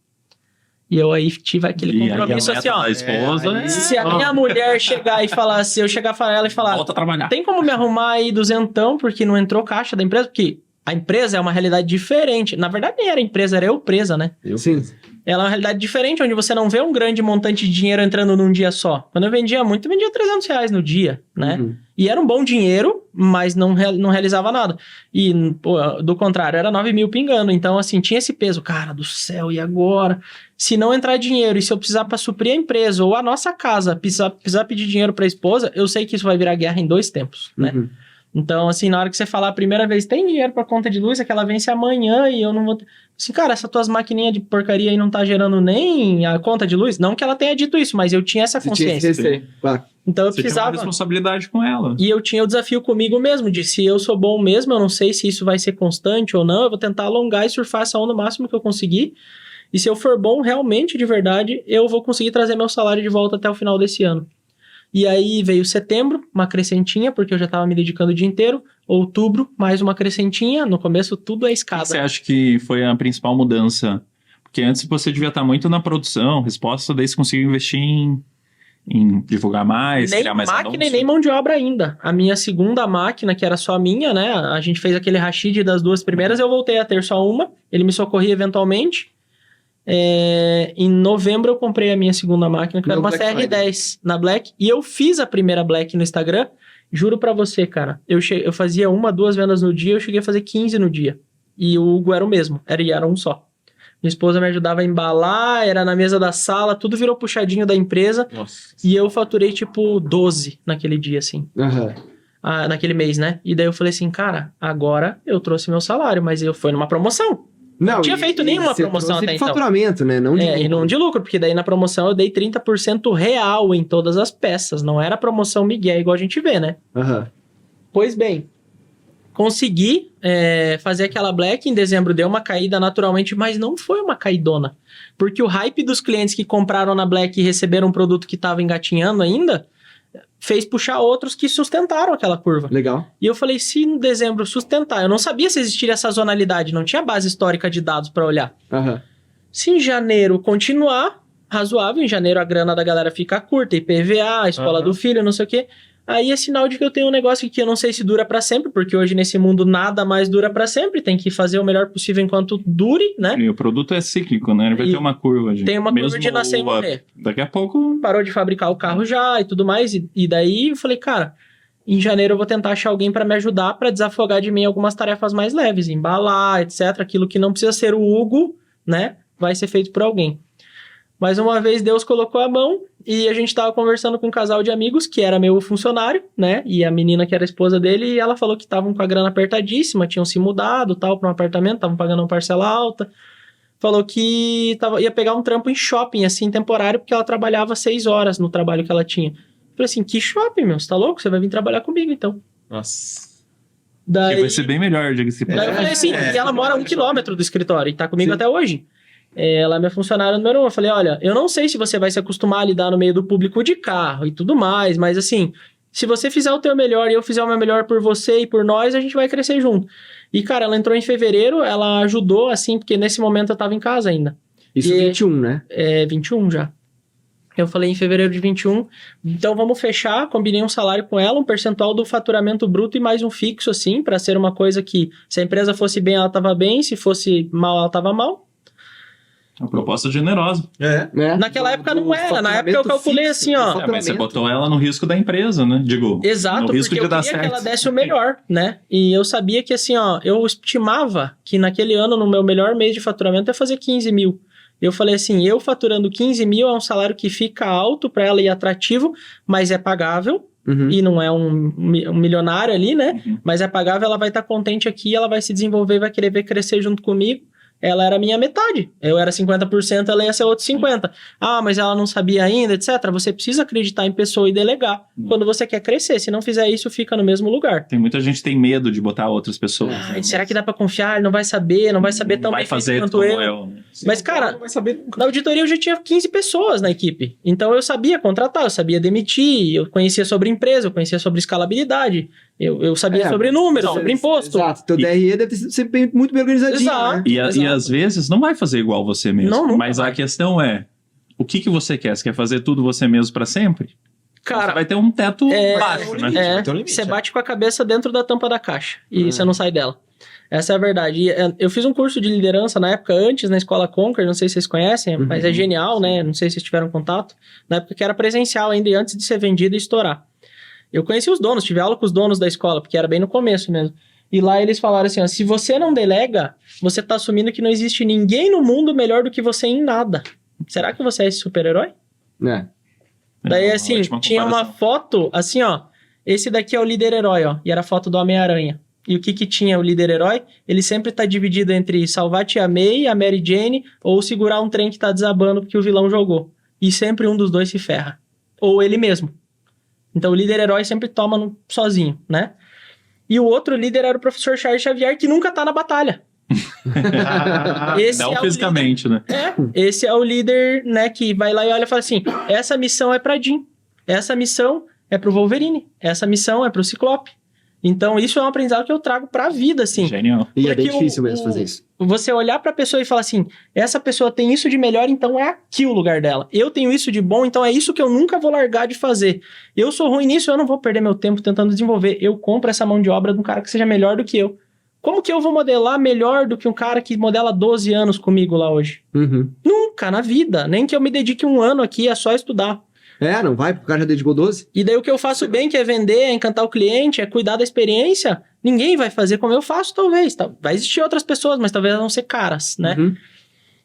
E eu aí tive aquele compromisso assim, ó. A esposa, Se a minha mulher chegar e falar assim, eu chegar para ela e falar, volta a trabalhar. tem como me arrumar aí duzentão, porque não entrou caixa da empresa? Porque a empresa é uma realidade diferente. Na verdade, nem era empresa, era eu presa, né? Sim. Ela é uma realidade diferente, onde você não vê um grande montante de dinheiro entrando num dia só. Quando eu vendia muito, eu vendia R$300 no dia, né? Uhum. E era um bom dinheiro, mas não realizava nada. E, pô, do contrário, era 9 mil pingando. Então, assim, tinha esse peso. Cara do céu, e agora? Se não entrar dinheiro e se eu precisar para suprir a empresa ou a nossa casa, precisar pedir dinheiro para a esposa, eu sei que isso vai virar guerra em 2 tempos, né? Uhum. Então, assim, na hora que você falar a primeira vez, tem dinheiro pra conta de luz, é que ela vence amanhã e eu não vou... Assim, cara, essas tuas maquininhas de porcaria aí não tá gerando nem a conta de luz? Não que ela tenha dito isso, mas eu tinha essa Você tinha consciência. esse receio, claro. Então eu Você tinha uma precisava... responsabilidade com ela. E eu tinha o desafio comigo mesmo, de se eu sou bom mesmo, eu não sei se isso vai ser constante ou não, eu vou tentar alongar e surfar essa onda o máximo que eu conseguir. E se eu for bom realmente, de verdade, eu vou conseguir trazer meu salário de volta até o final desse ano. E aí veio setembro, uma crescentinha, porque eu já estava me dedicando o dia inteiro. Outubro, mais uma crescentinha. No começo, tudo é O escada. que você acha que foi a principal mudança? Porque antes você devia estar muito na produção, resposta, daí você conseguiu investir em divulgar mais, Nem criar mais máquina e anúncios. nem mão de obra ainda. A minha segunda máquina, que era só minha, né? A gente fez aquele rachid das 2 primeiras, eu voltei a ter só uma. Ele me socorria eventualmente. Em novembro eu comprei a minha segunda máquina, que era uma CR10 na Black. E eu fiz a primeira Black no Instagram. Juro pra você, cara. Eu fazia 1, 2 vendas no dia, eu cheguei a fazer 15 no dia. E o Hugo era o mesmo, era um só. Minha esposa me ajudava a embalar, era na mesa da sala, tudo virou puxadinho da empresa. Nossa. E eu faturei tipo 12 naquele dia, assim. Aham. Naquele mês, né? E daí eu falei assim, cara, agora eu trouxe meu salário, mas eu fui numa promoção. Não tinha feito nenhuma você promoção trouxe até de então. faturamento, né? Não de E não de lucro, porque daí na promoção eu dei 30% real em todas as peças. Não era promoção Miguel, igual a gente vê, né? Aham. Pois bem, consegui fazer aquela Black. Em dezembro deu uma caída naturalmente, mas não foi uma caidona. Porque o hype dos clientes que compraram na Black e receberam um produto que estava engatinhando ainda, fez puxar outros que sustentaram aquela curva. Legal. E eu falei, se em dezembro sustentar, eu não sabia se existiria sazonalidade, não tinha base histórica de dados para olhar. Aham. Se em janeiro continuar razoável, em janeiro a grana da galera fica curta, IPVA, a escola do filho, não sei o quê, aí é sinal de que eu tenho um negócio que eu não sei se dura para sempre, porque hoje nesse mundo nada mais dura para sempre, tem que fazer o melhor possível enquanto dure, né? E o produto é cíclico, né? Ele vai ter uma curva, gente. Tem uma curva de nascer e morrer. Daqui a pouco... Parou de fabricar o carro já e tudo mais, e daí eu falei, cara, em janeiro eu vou tentar achar alguém para me ajudar, para desafogar de mim algumas tarefas mais leves, embalar, etc. Aquilo que não precisa ser o Hugo, né? Vai ser feito por alguém. Mais uma vez, Deus colocou a mão e a gente tava conversando com um casal de amigos, que era meu funcionário, né? E a menina que era a esposa dele, e ela falou que estavam com a grana apertadíssima, tinham se mudado, tal, para um apartamento, estavam pagando uma parcela alta. Falou que ia pegar um trampo em shopping, assim, temporário, porque ela trabalhava 6 horas no trabalho que ela tinha. Falei assim, que shopping, meu? Você tá louco? Você vai vir trabalhar comigo, então. Nossa. Daí, Que vai ser bem melhor, diga-se. daí eu falei assim, e ela mora a 1 quilômetro do escritório, e tá comigo até hoje. Ela é minha funcionária número 1. Eu falei, olha, eu não sei se você vai se acostumar a lidar no meio do público de carro e tudo mais, mas assim, Se você fizer o teu melhor e eu fizer o meu melhor por você e por nós, a gente vai crescer junto. E, cara, ela entrou em fevereiro, ela ajudou, assim, porque nesse momento eu tava em casa ainda. Isso E- 21, né? É 21 já. Eu falei em fevereiro de 21, então vamos fechar, combinei um salário com ela, um percentual do faturamento bruto e mais um fixo, assim, pra ser uma coisa que, se a empresa fosse bem, ela tava bem, se fosse mal, ela tava mal. Uma proposta generosa. Né? Naquela época não era, na época eu calculei assim, ó. Mas você botou ela no risco da empresa, né? Digo, Exato, no risco porque de eu dar queria que certo. ela desse o melhor, né? E eu sabia que assim, ó, eu estimava que naquele ano, no meu melhor mês de faturamento, ia fazer 15 mil. Eu falei assim, eu faturando 15 mil é um salário que fica alto para ela e atrativo, mas é pagável. Uhum. E não é um milionário ali, né? Uhum. Mas é pagável, ela vai estar contente aqui, ela vai se desenvolver, vai querer ver crescer junto comigo. Ela era a minha metade. Eu era 50%, ela ia ser outro 50%. Ah, mas ela não sabia ainda, etc. Você precisa acreditar em pessoa e delegar quando você quer crescer. Se não fizer isso, fica no mesmo lugar. Tem muita gente que tem medo de botar outras pessoas. Ai, né? será que dá pra confiar? Ele não vai saber, não vai saber tão vai bem feito fazer quanto como eu. né? Mas, cara, Não vai saber nunca. na auditoria eu já tinha 15 pessoas na equipe. Então eu sabia contratar, eu sabia demitir, eu conhecia sobre empresa, eu conhecia sobre escalabilidade, eu sabia sobre números, sobre imposto. Exato. Teu DRE deve ter sido sempre muito bem organizadinho, Exato. né? E Exato. às vezes não vai fazer igual você mesmo. Não, nunca mas vai. a questão é, o que você quer? Você quer fazer tudo você mesmo pra sempre? Você Cara, vai ter um teto baixo, né? Vai ter um limite, você é. bate com a cabeça dentro da tampa da caixa e você não sai dela. Essa é a verdade. E, eu fiz um curso de liderança na época, antes, na Escola Conquer, não sei se vocês conhecem, mas é genial, né? Não sei se vocês tiveram contato. Na época que era presencial ainda e antes de ser vendido e estourar. Eu conheci os donos, tive aula com os donos da escola, porque era bem no começo mesmo. E lá eles falaram assim, ó, se você não delega, você tá assumindo que não existe ninguém no mundo melhor do que você em nada. Será que você é esse super-herói? É. Daí, É uma assim, ótima tinha uma comparação. foto, assim, ó. Esse daqui é o líder-herói, ó. E era a foto do Homem-Aranha. E o que tinha o líder-herói? Ele sempre tá dividido entre salvar a Tia May, a Mary Jane, ou segurar um trem que tá desabando porque o vilão jogou. E sempre um dos dois se ferra. Ou ele mesmo. Então, o líder-herói sempre toma sozinho, né? E o outro líder era o professor Charles Xavier, que nunca tá na batalha. Esse Não é o fisicamente, né? Esse é o líder, né, que vai lá e olha e fala assim, essa missão é pra Jean, essa missão é pro Wolverine, essa missão é pro Ciclope. Então, isso é um aprendizado que eu trago pra vida, assim. Genial. E é bem Porque difícil mesmo fazer isso. Você olhar pra pessoa e falar assim, essa pessoa tem isso de melhor, então é aqui o lugar dela. Eu tenho isso de bom, então é isso que eu nunca vou largar de fazer. Eu sou ruim nisso, eu não vou perder meu tempo tentando desenvolver. Eu compro essa mão de obra de um cara que seja melhor do que eu. Como que eu vou modelar melhor do que um cara que modela 12 anos comigo lá hoje? Uhum. Nunca, na vida. Nem que eu me dedique um ano aqui, é só estudar. É, não vai, porque o cara já dedicou 12. E daí o que eu faço bem, que é vender, é encantar o cliente, é cuidar da experiência, ninguém vai fazer como eu faço, talvez. Vai existir outras pessoas, mas talvez elas vão ser caras, né? Uhum.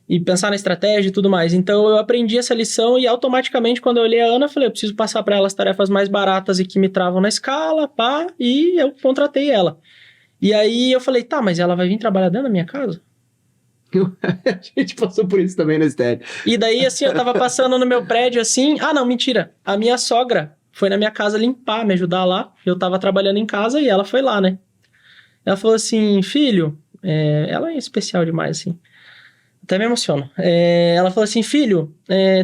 E pensar na estratégia e tudo mais. Então eu aprendi essa lição e automaticamente quando eu olhei a Ana, eu falei, eu preciso passar para ela as tarefas mais baratas e que me travam na escala, pá, e eu contratei ela. E aí eu falei, tá, mas ela vai vir trabalhar dentro da minha casa? A gente passou por isso também na STL. E daí, assim, eu tava passando no meu prédio, assim... Ah, não, mentira. A minha sogra foi na minha casa limpar, me ajudar lá. Eu tava trabalhando em casa e ela foi lá, né? Ela falou assim, filho... ela é especial demais, assim. Até me emociono. Ela falou assim, filho,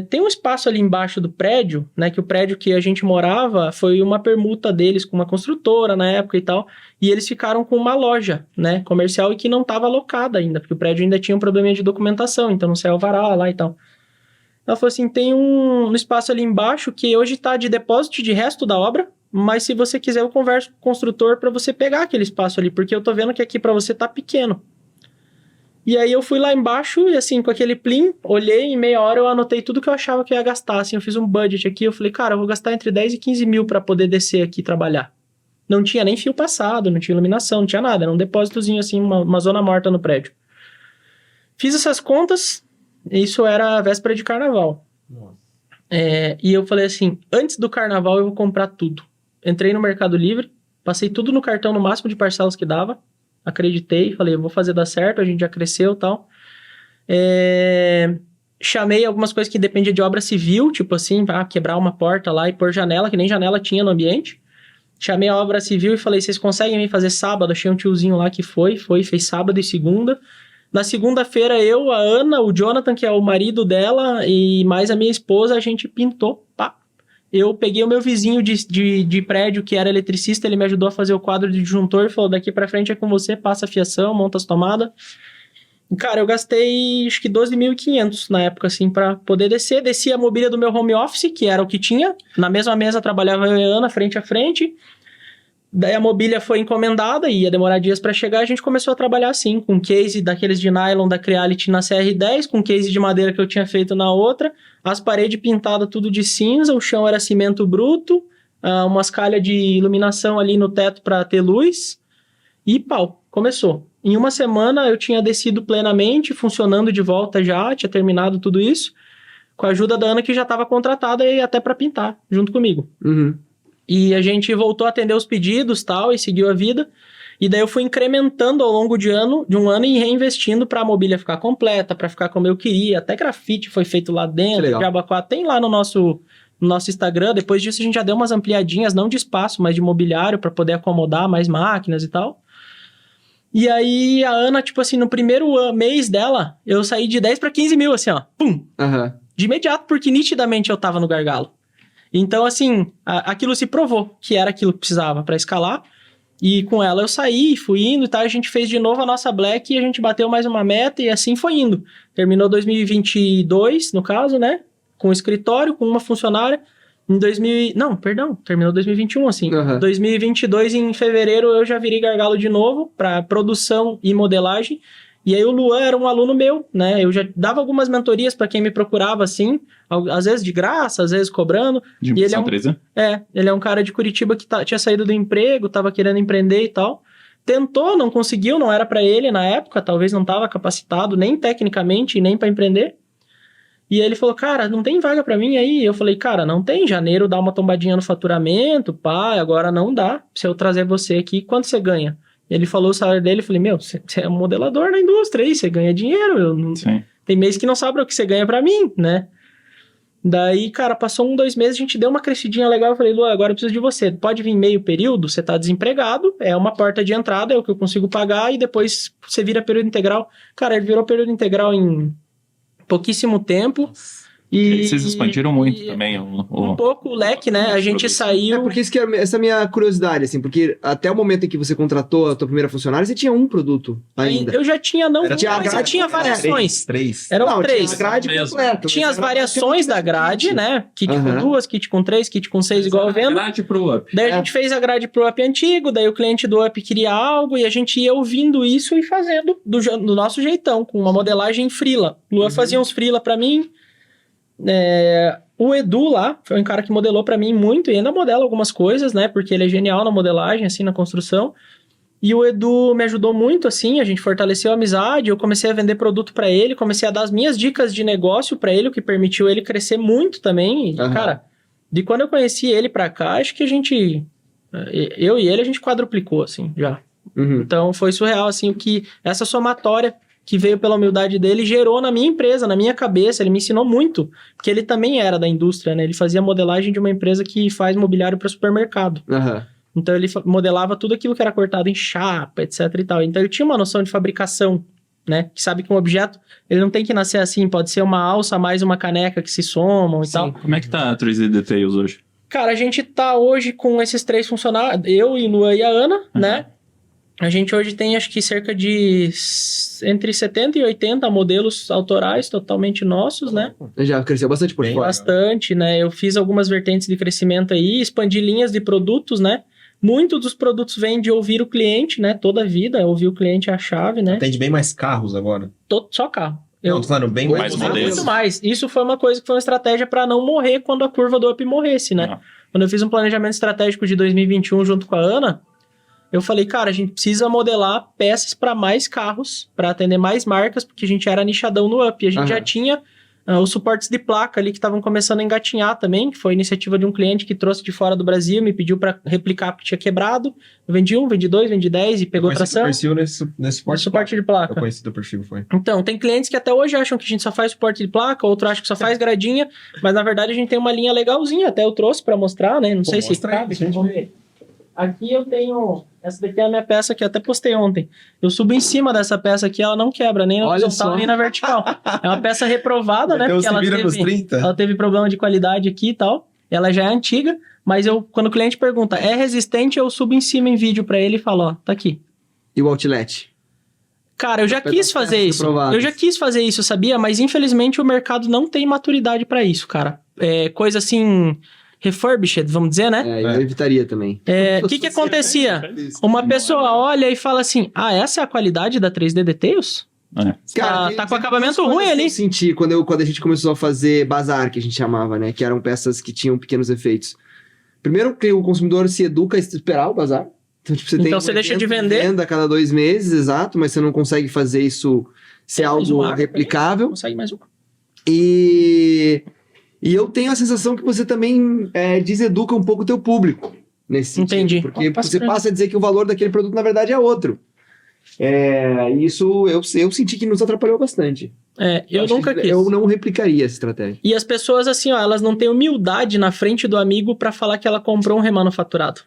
tem um espaço ali embaixo do prédio, né? Que o prédio que a gente morava foi uma permuta deles com uma construtora na época e tal. E eles ficaram com uma loja, né? Comercial e que não estava alocada ainda, porque o prédio ainda tinha um probleminha de documentação, então não saiu alvará lá e tal. Ela falou assim, tem um espaço ali embaixo que hoje está de depósito de resto da obra, mas se você quiser eu converso com o construtor para você pegar aquele espaço ali, porque eu tô vendo que aqui para você tá pequeno. E aí eu fui lá embaixo e assim, com aquele plim, olhei, em meia hora eu anotei tudo que eu achava que eu ia gastar, assim, eu fiz um budget aqui, eu falei, cara, eu vou gastar entre 10 e 15 mil para poder descer aqui e trabalhar. Não tinha nem fio passado, não tinha iluminação, não tinha nada, era um depósitozinho assim, uma zona morta no prédio. Fiz essas contas, isso era a véspera de carnaval. E eu falei assim, antes do carnaval eu vou comprar tudo. Entrei no Mercado Livre, passei tudo no cartão no máximo de parcelas que dava, acreditei, falei, eu vou fazer dar certo, a gente já cresceu e tal. Chamei algumas coisas que dependiam de obra civil, tipo assim, quebrar uma porta lá e pôr janela, que nem janela tinha no ambiente. Chamei a obra civil e falei, vocês conseguem me fazer sábado? Achei um tiozinho lá que fez sábado e segunda. Na segunda-feira eu, a Ana, o Jonathan, que é o marido dela, e mais a minha esposa, a gente pintou, pá. eu peguei o meu vizinho de prédio, que era eletricista, ele me ajudou a fazer o quadro de disjuntor, falou, daqui pra frente é com você, passa a fiação, monta as tomadas. Cara, eu gastei acho que 12.500 na época, assim, pra poder descer. Desci a mobília do meu home office, que era o que tinha. Na mesma mesa trabalhava eu e a Ana, frente a frente. Daí a mobília foi encomendada, ia demorar dias pra chegar. A gente começou a trabalhar assim, com case daqueles de nylon da Creality na CR10, com case de madeira que eu tinha feito na outra. As paredes pintadas tudo de cinza, o chão era cimento bruto. Umas calhas de iluminação ali no teto pra ter luz. E pau, começou. Em uma semana eu tinha descido plenamente, funcionando de volta já, tinha terminado tudo isso, com a ajuda da Ana, que já estava contratada e até para pintar, junto comigo. Uhum. E a gente voltou a atender os pedidos tal, e seguiu a vida. E daí eu fui incrementando ao longo de um ano e reinvestindo para a mobília ficar completa, para ficar como eu queria. Até grafite foi feito lá dentro, Diabo 4, tem lá no nosso Instagram. Depois disso a gente já deu umas ampliadinhas, não de espaço, mas de mobiliário, para poder acomodar mais máquinas e tal. E aí, a Ana, tipo assim, no primeiro mês dela, eu saí de 10 para 15 mil, assim, ó. Pum! Uhum. De imediato, porque nitidamente eu tava no gargalo. Então, assim, aquilo se provou que era aquilo que precisava para escalar. E com ela eu saí, fui indo e tal. A gente fez de novo a nossa Black e a gente bateu mais uma meta e assim foi indo. Terminou 2022, no caso, né? Com o escritório, com uma funcionária. Terminou 2021, assim. Uhum. 2022, em fevereiro, eu já virei gargalo de novo para produção e modelagem. E aí o Luan era um aluno meu, né? Eu já dava algumas mentorias para quem me procurava, assim. Às vezes de graça, às vezes cobrando. De impressão 3D? Ele é um cara de Curitiba que tinha saído do emprego, tava querendo empreender e tal. Tentou, não conseguiu, não era para ele na época. Talvez não tava capacitado nem tecnicamente, nem para empreender. E aí ele falou, cara, não tem vaga pra mim aí? Eu falei, cara, não tem, janeiro dá uma tombadinha no faturamento, pá, agora não dá. Se eu trazer você aqui, quanto você ganha? Ele falou o salário dele, eu falei, meu, você é um modelador na indústria aí, você ganha dinheiro. Tem mês que não sabe o que você ganha pra mim, né? Daí, cara, passou 2 meses, a gente deu uma crescidinha legal, eu falei, Lu, agora eu preciso de você. Pode vir meio período, você tá desempregado, é uma porta de entrada, é o que eu consigo pagar, e depois você vira período integral. Cara, ele virou período integral em pouquíssimo tempo. E vocês expandiram muito também. Um pouco o leque, né? A gente saiu... porque isso que é essa minha curiosidade, assim, porque até o momento em que você contratou a tua primeira funcionária, você tinha um produto ainda. Eu já tinha, não, mas eu tinha variações. 3. Eram 3. Tinha a grade completa. Tinha as variações da grade, né? Kit com 2, kit com 3, kit com 6, igual eu vendo. Grade pro Up. Daí a gente fez a grade pro Up antigo, daí o cliente do Up queria algo e a gente ia ouvindo isso e fazendo do nosso jeitão, com uma modelagem freela. Lua fazia uns freela pra mim. O Edu lá foi um cara que modelou pra mim muito e ainda modela algumas coisas, né? Porque ele é genial na modelagem, assim, na construção. E o Edu me ajudou muito, assim, a gente fortaleceu a amizade, eu comecei a vender produto pra ele, comecei a dar as minhas dicas de negócio pra ele, o que permitiu ele crescer muito também. E, cara, de quando eu conheci ele pra cá, acho que eu e ele, a gente quadruplicou, assim, já. Então, foi surreal, assim, o que essa somatória que veio pela humildade dele, gerou na minha empresa, na minha cabeça, ele me ensinou muito, porque ele também era da indústria, né? Ele fazia modelagem de uma empresa que faz mobiliário para supermercado. Então ele modelava tudo aquilo que era cortado em chapa, etc e tal. Então ele tinha uma noção de fabricação, né? Que sabe que um objeto, ele não tem que nascer assim, pode ser uma alça mais uma caneca que se somam e tal. Como é que tá a 3D Details hoje? Cara, a gente tá hoje com esses 3 funcionários, eu e Lua e a Ana, né? A gente hoje tem, acho que cerca de entre 70 e 80 modelos autorais totalmente nossos, né? Já cresceu bastante por fora. Bastante, né? Eu fiz algumas vertentes de crescimento aí, expandi linhas de produtos, né? Muitos dos produtos vêm de ouvir o cliente, né? Toda a vida, ouvir o cliente é a chave, né? Atende bem mais carros agora. Só carro. Não, tô falando bem mais modelos. Muito mais. Isso foi uma coisa que foi uma estratégia para não morrer quando a curva do Up morresse, né? Quando eu fiz um planejamento estratégico de 2021 junto com a Ana, eu falei, cara, a gente precisa modelar peças para mais carros, para atender mais marcas, porque a gente era nichadão no Up. A gente já tinha os suportes de placa ali que estavam começando a engatinhar também, que foi iniciativa de um cliente que trouxe de fora do Brasil, me pediu para replicar porque tinha quebrado. Eu vendi 1, vendi 2, vendi 10 e pegou tração. Eu conheci nesse suporte de placa. Eu conheci do perfil, foi. Então, tem clientes que até hoje acham que a gente só faz suporte de placa, outro acha que só faz gradinha, mas na verdade a gente tem uma linha legalzinha, até eu trouxe para mostrar, né? Não sei se cabe. Vamos ver. Aqui eu tenho... Essa daqui é a minha peça que eu até postei ontem. Eu subo em cima dessa peça aqui, ela não quebra, nem na horizontal, nem na vertical. É uma peça reprovada, né? Porque ela teve problema de qualidade aqui e tal. ela já é antiga, mas quando o cliente pergunta, é resistente, eu subo em cima em vídeo pra ele e falo, ó, tá aqui. E o outlet? Cara, eu já quis fazer isso. aprovadas. Eu já quis fazer isso, sabia? Mas infelizmente o mercado não tem maturidade pra isso, cara. É coisa assim, refurbished, vamos dizer, né? Eu evitaria também. O que acontecia? Uma pessoa olha e fala assim, essa é a qualidade da 3D Details? Tá com acabamento ruim ali. Eu senti quando a gente começou a fazer bazar, que a gente chamava, né? Que eram peças que tinham pequenos efeitos. Primeiro que o consumidor se educa a esperar o bazar. Então, tipo, Você deixa de vender. Venda a cada 2 meses, exato, mas você não consegue fazer isso ser algo replicável. Consegue mais uma. E eu tenho a sensação que você também deseduca um pouco o teu público nesse sentido. Entendi. Porque você passa a dizer que o valor daquele produto, na verdade, é outro. Isso eu senti que nos atrapalhou bastante. Eu nunca quis. Eu não replicaria essa estratégia. E as pessoas, assim, elas não têm humildade na frente do amigo pra falar que ela comprou um remanufaturado.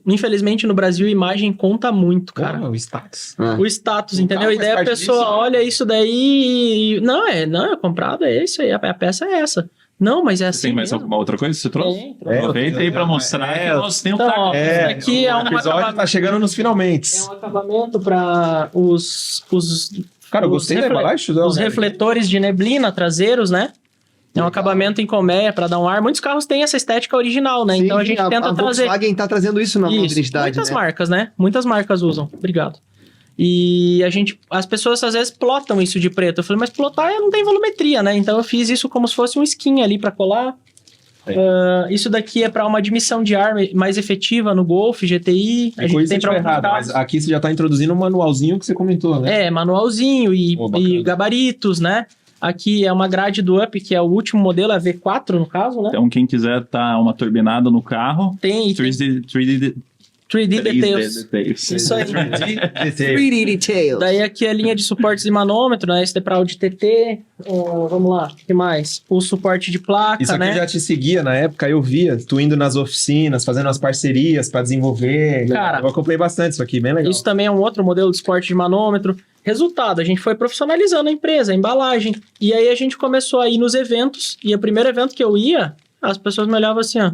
Infelizmente, no Brasil, imagem conta muito, cara. O status. O status, entendeu? carro E daí faz a parte pessoa disso. olha isso daí e... Não, é comprado, é isso aí, a peça é essa. Não, mas é assim Tem mais mesmo. alguma outra coisa que você trouxe? Tem. Aproveita aí pra mostrar que nós temos Então, ó, É, esse aqui é o um episódio acabamento, tá chegando nos finalmente. é um acabamento para os Cara, eu gostei da embalagem. os refletores de neblina traseiros, né? É um acabamento em colmeia para dar um ar. Muitos carros têm essa estética original, né? Sim, então a gente tenta a trazer. Volkswagen tá trazendo isso na nova Isso, identidade, muitas né? marcas, né? Muitas marcas usam. Obrigado. E as pessoas às vezes plotam isso de preto. Eu falei, mas plotar não tem volumetria, né? Então eu fiz isso como se fosse um skin ali para colar. Isso daqui é para uma admissão de ar mais efetiva no Golf, GTI. A gente tem para errado, mas aqui você já tá introduzindo um manualzinho que você comentou, né? manualzinho Bacana. e gabaritos, né? Aqui é uma grade do Up, que é o último modelo, é a V4 no caso, né? Então, quem quiser tá uma turbinada no carro, Tem 3D 3D Details. Details. Isso aí. 3D Details. Daí aqui a linha de suportes de manômetro, né? Esse é para Audi TT. Vamos lá, o que mais? O suporte de placa, Isso aqui né? eu já te seguia na época, eu via tu indo nas oficinas, fazendo as parcerias pra desenvolver. Cara, eu acompanhei bastante isso aqui, bem legal. Isso também é um outro modelo de suporte de manômetro. Resultado, a gente foi profissionalizando a empresa, a embalagem. E aí a gente começou a ir nos eventos. E o primeiro evento que eu ia, as pessoas me olhavam assim, ó.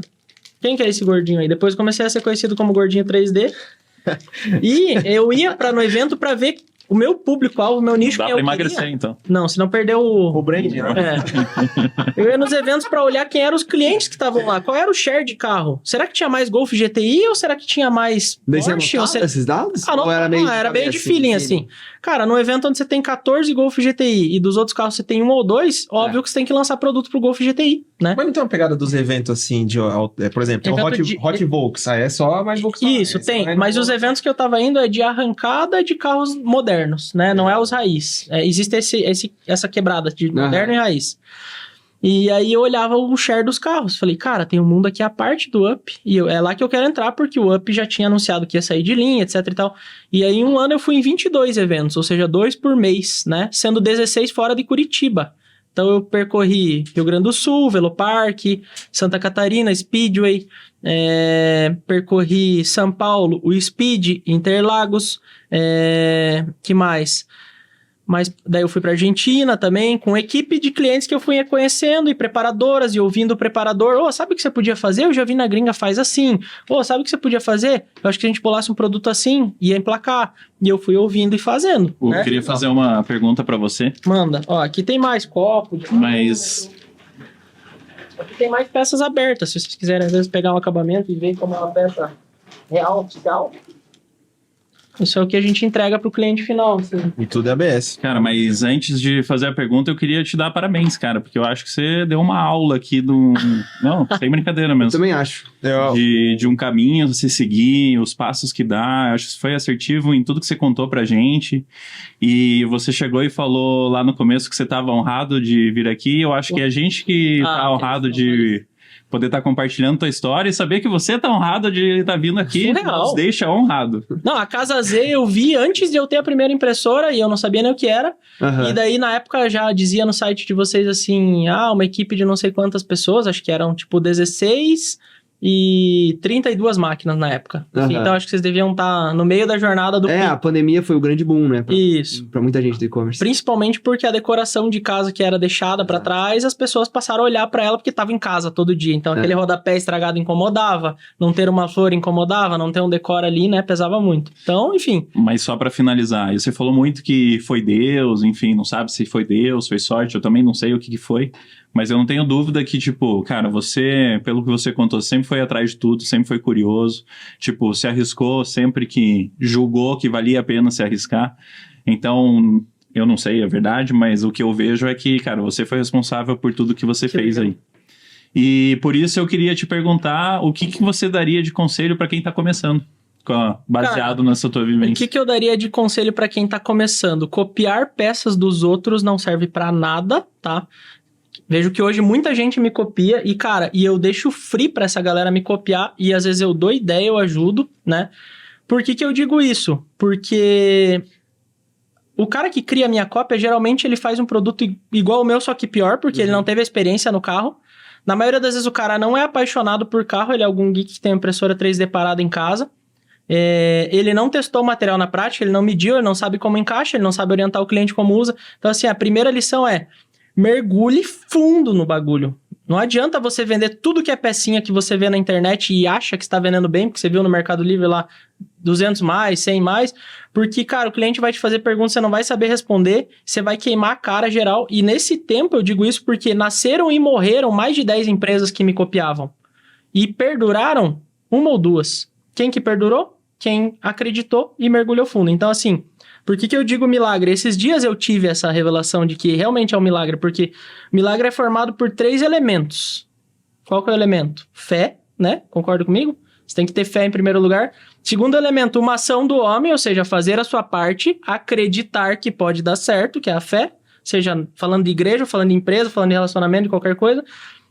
Quem que é esse gordinho aí? Depois comecei a ser conhecido como Gordinho 3D. E eu ia no evento pra ver o meu público-alvo, o meu nicho. Dá quem pra eu emagrecer, queria. então. Não, se não perdeu O brand, né? Eu ia nos eventos pra olhar quem eram os clientes que estavam lá. Qual era o share de carro? Será que tinha mais Golf GTI ou será que tinha mais Daí você Porsche? anotava esses dados? Não, Ou era meio de feeling, assim. Cara, no evento onde você tem 14 Golf GTI e dos outros carros você tem 1 ou 2, óbvio que você tem que lançar produto pro Golf GTI, né? Mas não tem uma pegada dos eventos assim, por exemplo, tem o Evento Hot Volks, é só mais Volkswagen. Isso, tem. Mas os eventos que eu tava indo é de arrancada de carros modernos, né? Não é os raiz. Existe essa quebrada de moderno e raiz. E aí eu olhava o share dos carros. Falei, cara, tem um mundo aqui à parte do Up. E é lá que eu quero entrar, porque o Up já tinha anunciado que ia sair de linha, etc e tal. E aí em um ano eu fui em 22 eventos, ou seja, 2 por mês, né? Sendo 16 fora de Curitiba. Então eu percorri Rio Grande do Sul, Velopark, Santa Catarina, Speedway, percorri São Paulo, o Speed, Interlagos, que mais? Mas daí eu fui pra Argentina também, com equipe de clientes que eu fui conhecendo e preparadoras e ouvindo o preparador. Sabe o que você podia fazer? Eu já vi na gringa, faz assim. Sabe o que você podia fazer? Eu acho que a gente bolasse um produto assim, ia emplacar. E eu fui ouvindo e fazendo. Eu queria fazer uma pergunta pra você. Manda. Aqui tem mais copo. Mas... Aqui tem mais peças abertas. Se vocês quiserem, às vezes, pegar um acabamento e ver como é uma peça real, oficial. Isso é o que a gente entrega pro cliente final. Assim. E tudo é ABS. Cara, mas antes de fazer a pergunta, eu queria te dar parabéns, cara, porque eu acho que você deu uma aula aqui do... Não, sem brincadeira Eu mesmo. também acho. De um caminho você seguir, os passos que dá. Eu acho que você foi assertivo em tudo que você contou pra gente. E você chegou e falou lá no começo que você estava honrado de vir aqui. Eu acho que a gente que tá honrado de poder estar compartilhando tua história e saber que você tá honrado de estar vindo aqui, nos deixa honrado. Não, a Casa Z eu vi antes de eu ter a primeira impressora e eu não sabia nem o que era. E daí, na época, já dizia no site de vocês assim, uma equipe de não sei quantas pessoas, acho que eram tipo 16, e 32 máquinas na época. Aham. Então acho que vocês deviam estar no meio da jornada do A pandemia foi o grande boom, né? Isso. Pra muita gente do e-commerce. Principalmente porque a decoração de casa que era deixada pra trás, as pessoas passaram a olhar pra ela porque tava em casa todo dia. Então aquele rodapé estragado incomodava, não ter uma flor incomodava, não ter um decor ali, né, pesava muito. Então, enfim. Mas só pra finalizar, você falou muito que foi Deus, enfim, não sabe se foi Deus, foi sorte, eu também não sei o que foi, mas eu não tenho dúvida que, tipo, cara, você, pelo que você contou, sempre foi atrás de tudo, sempre foi curioso, tipo, se arriscou sempre que julgou que valia a pena se arriscar. Então, eu não sei, é verdade, mas o que eu vejo é que, cara, você foi responsável por tudo que você fez aí. E por isso eu queria te perguntar o que você daria de conselho pra quem tá começando, baseado nessa tua vivência. O que eu daria de conselho pra quem tá começando? Copiar peças dos outros não serve pra nada, tá? Vejo que hoje muita gente me copia e, cara, eu deixo free pra essa galera me copiar e às vezes eu dou ideia, eu ajudo, né? Por que eu digo isso? Porque o cara que cria a minha cópia, geralmente ele faz um produto igual ao meu, só que pior, porque ele não teve a experiência no carro. Na maioria das vezes o cara não é apaixonado por carro, ele é algum geek que tem uma impressora 3D parada em casa. Ele não testou o material na prática, ele não mediu, ele não sabe como encaixa, ele não sabe orientar o cliente como usa. Então, assim, a primeira lição é: mergulhe fundo no bagulho. Não adianta você vender tudo que é pecinha que você vê na internet e acha que está vendendo bem, porque você viu no Mercado Livre lá 200 mais, 100 mais, porque, cara, o cliente vai te fazer perguntas, você não vai saber responder, você vai queimar a cara geral. E nesse tempo eu digo isso porque nasceram e morreram mais de 10 empresas que me copiavam. E perduraram uma ou duas. Quem que perdurou? Quem acreditou e mergulhou fundo. Então, assim, por que eu digo milagre? Esses dias eu tive essa revelação de que realmente é um milagre, porque milagre é formado por 3 elementos. Qual que é o elemento? Fé, né? Concorda comigo? Você tem que ter fé em primeiro lugar. Segundo elemento, uma ação do homem, ou seja, fazer a sua parte, acreditar que pode dar certo, que é a fé, seja falando de igreja, falando de empresa, falando de relacionamento, de qualquer coisa.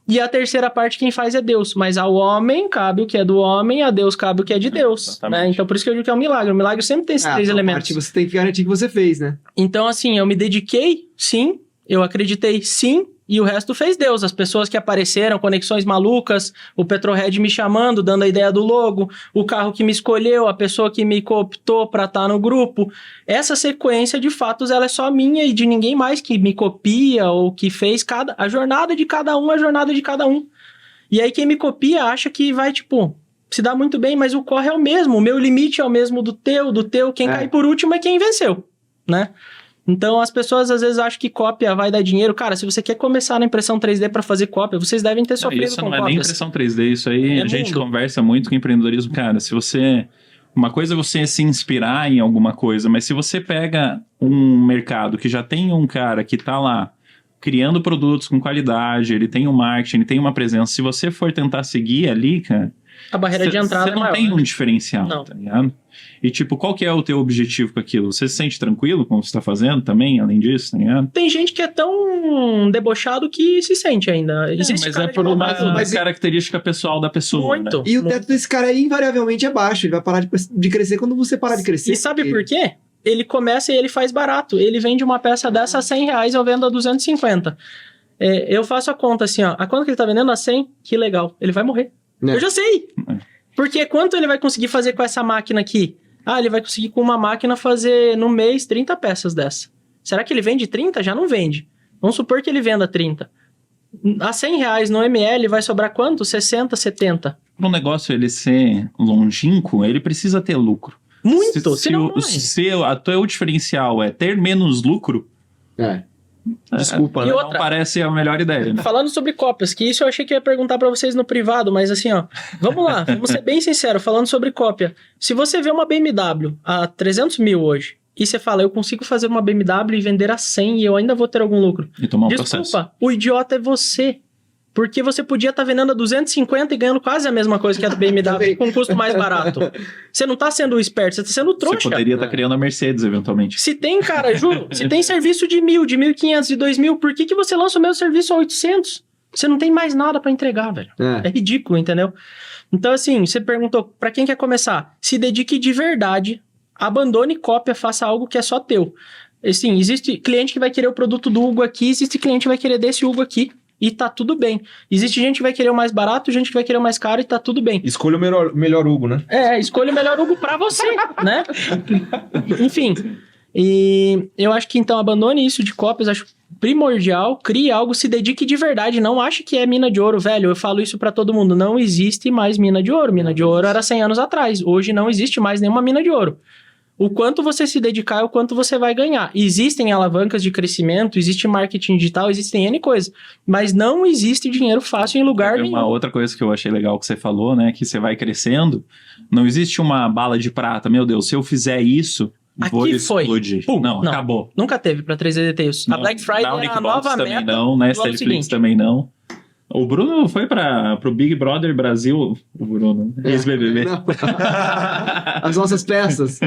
E a terceira parte quem faz é Deus. Mas ao homem cabe o que é do homem, a Deus cabe o que é de Deus. Né? Então por isso que eu digo que é um milagre. O milagre sempre tem esses 3 elementos. Parte você tem que garantir que você fez, né? Então assim, eu me dediquei, sim. Eu acreditei, sim. E o resto fez Deus. As pessoas que apareceram, conexões malucas, o Petrohead me chamando, dando a ideia do logo, o carro que me escolheu, a pessoa que me cooptou para estar no grupo. Essa sequência de fatos, ela é só minha e de ninguém mais que me copia ou que fez a jornada de cada um, a jornada de cada um. E aí quem me copia acha que vai, tipo, se dá muito bem, mas o corre é o mesmo. O meu limite é o mesmo do teu. Quem cai por último é quem venceu, né? Então, as pessoas às vezes acham que cópia vai dar dinheiro. Cara, se você quer começar na impressão 3D para fazer cópia, vocês devem ter sofrido com cópias. Isso não é nem impressão 3D, isso aí a gente conversa muito com empreendedorismo. Cara, se você... Uma coisa é você se inspirar em alguma coisa, mas se você pega um mercado que já tem um cara que tá lá criando produtos com qualidade, ele tem um marketing, ele tem uma presença, se você for tentar seguir ali, cara... A barreira de entrada é maior. Você não tem um diferencial, não. Tá ligado? E tipo, qual que é o teu objetivo com aquilo? Você se sente tranquilo com o que você tá fazendo também, além disso, tá ligado? Tem gente que é tão debochado que se sente ainda. Mas é por uma característica pessoal da pessoa, muito, né? E o teto desse cara aí, invariavelmente, é baixo. Ele vai parar de crescer quando você parar de crescer. E sabe por quê? Ele começa e ele faz barato. Ele vende uma peça dessa a R$100, eu vendo a 250. Eu faço a conta assim, ó. A quanto que ele tá vendendo? A 100? Que legal. Ele vai morrer. Eu já sei. Porque quanto ele vai conseguir fazer com essa máquina aqui? Ele vai conseguir com uma máquina fazer no mês 30 peças dessa. Será que ele vende 30? Já não vende. Vamos supor que ele venda 30. A R$100 no ML vai sobrar quanto? 60, 70. Para um negócio ele ser longínquo, ele precisa ter lucro. Muito! Se a teu diferencial é ter menos lucro... Desculpa, né? Não parece a melhor ideia. Né? Falando sobre cópias, que isso eu achei que eu ia perguntar pra vocês no privado, mas assim, ó, vamos lá, vamos ser bem sinceros, falando sobre cópia. Se você vê uma BMW a 300 mil hoje, e você fala, eu consigo fazer uma BMW e vender a 100 e eu ainda vou ter algum lucro. E tomar um Desculpa, processo. O idiota é você. Porque você podia estar vendendo a 250 e ganhando quase a mesma coisa que a do BMW, com um custo mais barato. Você não está sendo esperto, você está sendo trouxa. Você poderia estar criando a Mercedes, eventualmente. Se tem, cara, juro, se tem serviço de 1.000, de 1.500, de 2.000, por que você lança o mesmo serviço a 800? Você não tem mais nada para entregar, velho. É ridículo, entendeu? Então, assim, você perguntou, para quem quer começar? Se dedique de verdade, abandone cópia, faça algo que é só teu. Assim, existe cliente que vai querer o produto do Hugo aqui, existe cliente que vai querer desse Hugo aqui. e tá tudo bem. Existe gente que vai querer o mais barato, gente que vai querer o mais caro e tá tudo bem. Escolha o melhor Hugo, né? Escolha o melhor Hugo pra você, né? Enfim, e eu acho que então abandone isso de cópias, acho primordial, crie algo, se dedique de verdade, não ache que é mina de ouro, velho, eu falo isso pra todo mundo, não existe mais mina de ouro era 100 anos atrás, hoje não existe mais nenhuma mina de ouro. O quanto você se dedicar é o quanto você vai ganhar. Existem alavancas de crescimento, existe marketing digital, existem N coisas. Mas não existe dinheiro fácil em lugar nenhum. Uma outra coisa que eu achei legal que você falou, né? Que você vai crescendo. Não existe uma bala de prata. Meu Deus, se eu fizer isso, vou Aqui foi. explodir. Pum, não, acabou. Nunca teve pra 3D Details. A Black Friday era a nova também meta não, né? do ano Netflix seguinte. também não. O Bruno foi pro Big Brother Brasil. O Bruno, ex-BBB. Não. As nossas peças.